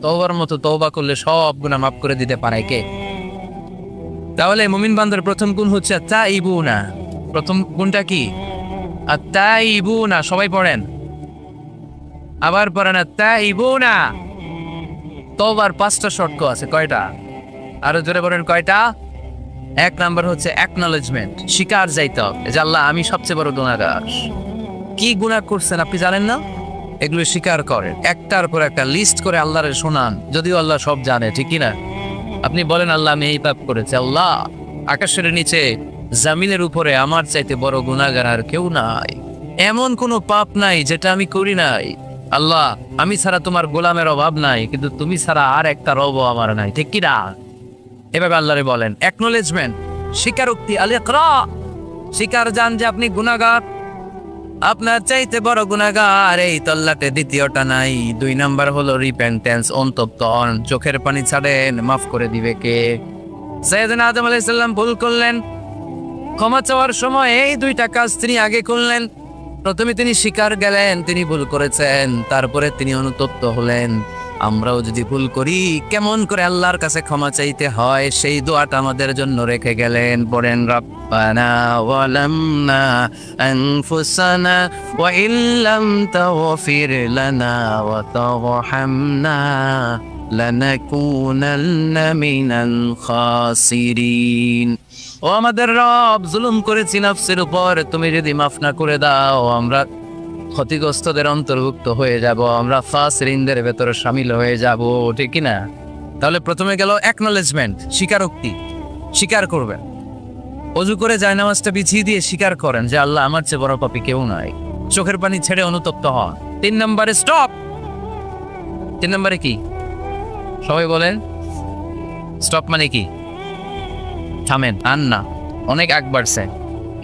তওবার মতো তওবা করলে সব গুনাহ মাফ করে দিতে পারে কে? তাহলে মুমিন বান্দার প্রথম গুণ হচ্ছে তাইবুনা। প্রথম গুণটা কি? আত-তাইবুনা। সবাই পড়েন, আবার পড়েন আত-তাইবুনা। তওবার ৫টা শর্ত আছে। কয়টা? আরো জোরে বলেন কয়টা? ১ নাম্বার হচ্ছে অ্যাকনলেজমেন্ট, স্বীকার যাইতে হবে যে আল্লাহ আমি সবচেয়ে বড় গুনাহগার। কি গুনাহ করছেন আপনি জানেন না? এগুলো স্বীকার করেন, একটার পর একটা লিস্ট করে আল্লাহরে শোনান, যদিও আল্লাহ সব জানে, ঠিক কি না? আপনি বলেন আল্লাহ আমি এই পাপ করেছি, আল্লাহ আকাশের নিচে জামিনের উপরে আমার চাইতে বড় গুনাহগার আর কেউ নাই, এমন কোনো পাপ নাই যেটা আমি করি নাই। আল্লাহ আমি ছাড়া তোমার গোলামের অভাব নাই, কিন্তু তুমি ছাড়া আর একটা রব আমার নাই, ঠিক কি না? এভাবে আল্লাহরে বলেন। অ্যাকনলেজমেন্ট, স্বীকারোক্তি, আল ইকরা, স্বীকার জান যে আপনি গুনাহগার, আপনার চাইতে বড় গুনাহগার এই তল্লাটে দ্বিতীয়টা নাই। ২ নাম্বার হলো রিপেন্টেন্স, অনুতপ্ত হন, চোখের পানি ছাড়েন, মাফ করে দিবে কে? সাইয়েদনা আদম আলাইহিস সালাম ভুল করলেন, ক্ষমা চাওয়ার সময় এই 2টা কাজ তিনি আগে করলেন। প্রথমে তিনি স্বীকার গেলেন তিনি ভুল করেছেন, তারপরে তিনি অনুতপ্ত হলেন। আমরাও যদি ভুল করি কেমন করে আল্লাহর কাছে ক্ষমা চাইতে হয় সেই দোয়াটা আমাদের জন্য রেখে গেলেন। পড়েন রব্বানা ওয়ালামনা আনফুসানা ওয়া ইল্লাম তাগফির লানা ওয়া তারহামনা লানাকুনান্না মিনাল খাসিরিন। ও আমাদের রব, জুলুম করেছি নফসের উপর, তুমি যদি মাফ না করে দাও আমরা ক্ষতিগ্রস্তদের অন্তর্ভুক্ত হয়ে যাব, আমরা ফাসিরিনদের ভেতরে শামিল হয়ে যাব, ঠিক কি না? তাহলে প্রথমে গেল অ্যাকনলেজমেন্ট, স্বীকারোক্তি, স্বীকার করবেন। ওযু করে জায়নামাজটা বিছিয়ে দিয়ে স্বীকার করেন যে আল্লাহ আমার চেয়ে বড় পাপী কেউ নাই, চোখের পানি ছেড়ে অনুতপ্ত হন। 3 নম্বরে স্টপ। 3 নম্বরে কি? সবাই বলেন স্টপ মানে কি? থামেন, আর না, অনেক আগ বাড়ছে,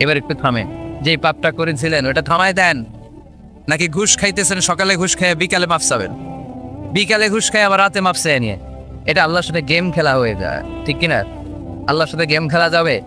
এবার একটু থামেন। যে পাপটা করেছিলেন ওটা থামায় দেন, নাকি ঘুষ খাইতেছেন, সকালে ঘুষ খেয়ে বিকালে মাফ চাবেন, বিকালে ঘুষ খাই আবার রাতে মাপ চেয়ে নিয়ে? এটা আল্লাহর সাথে গেম খেলা হয়ে যায়, ঠিক কিনা? আল্লাহর সাথে গেম খেলা যাবে?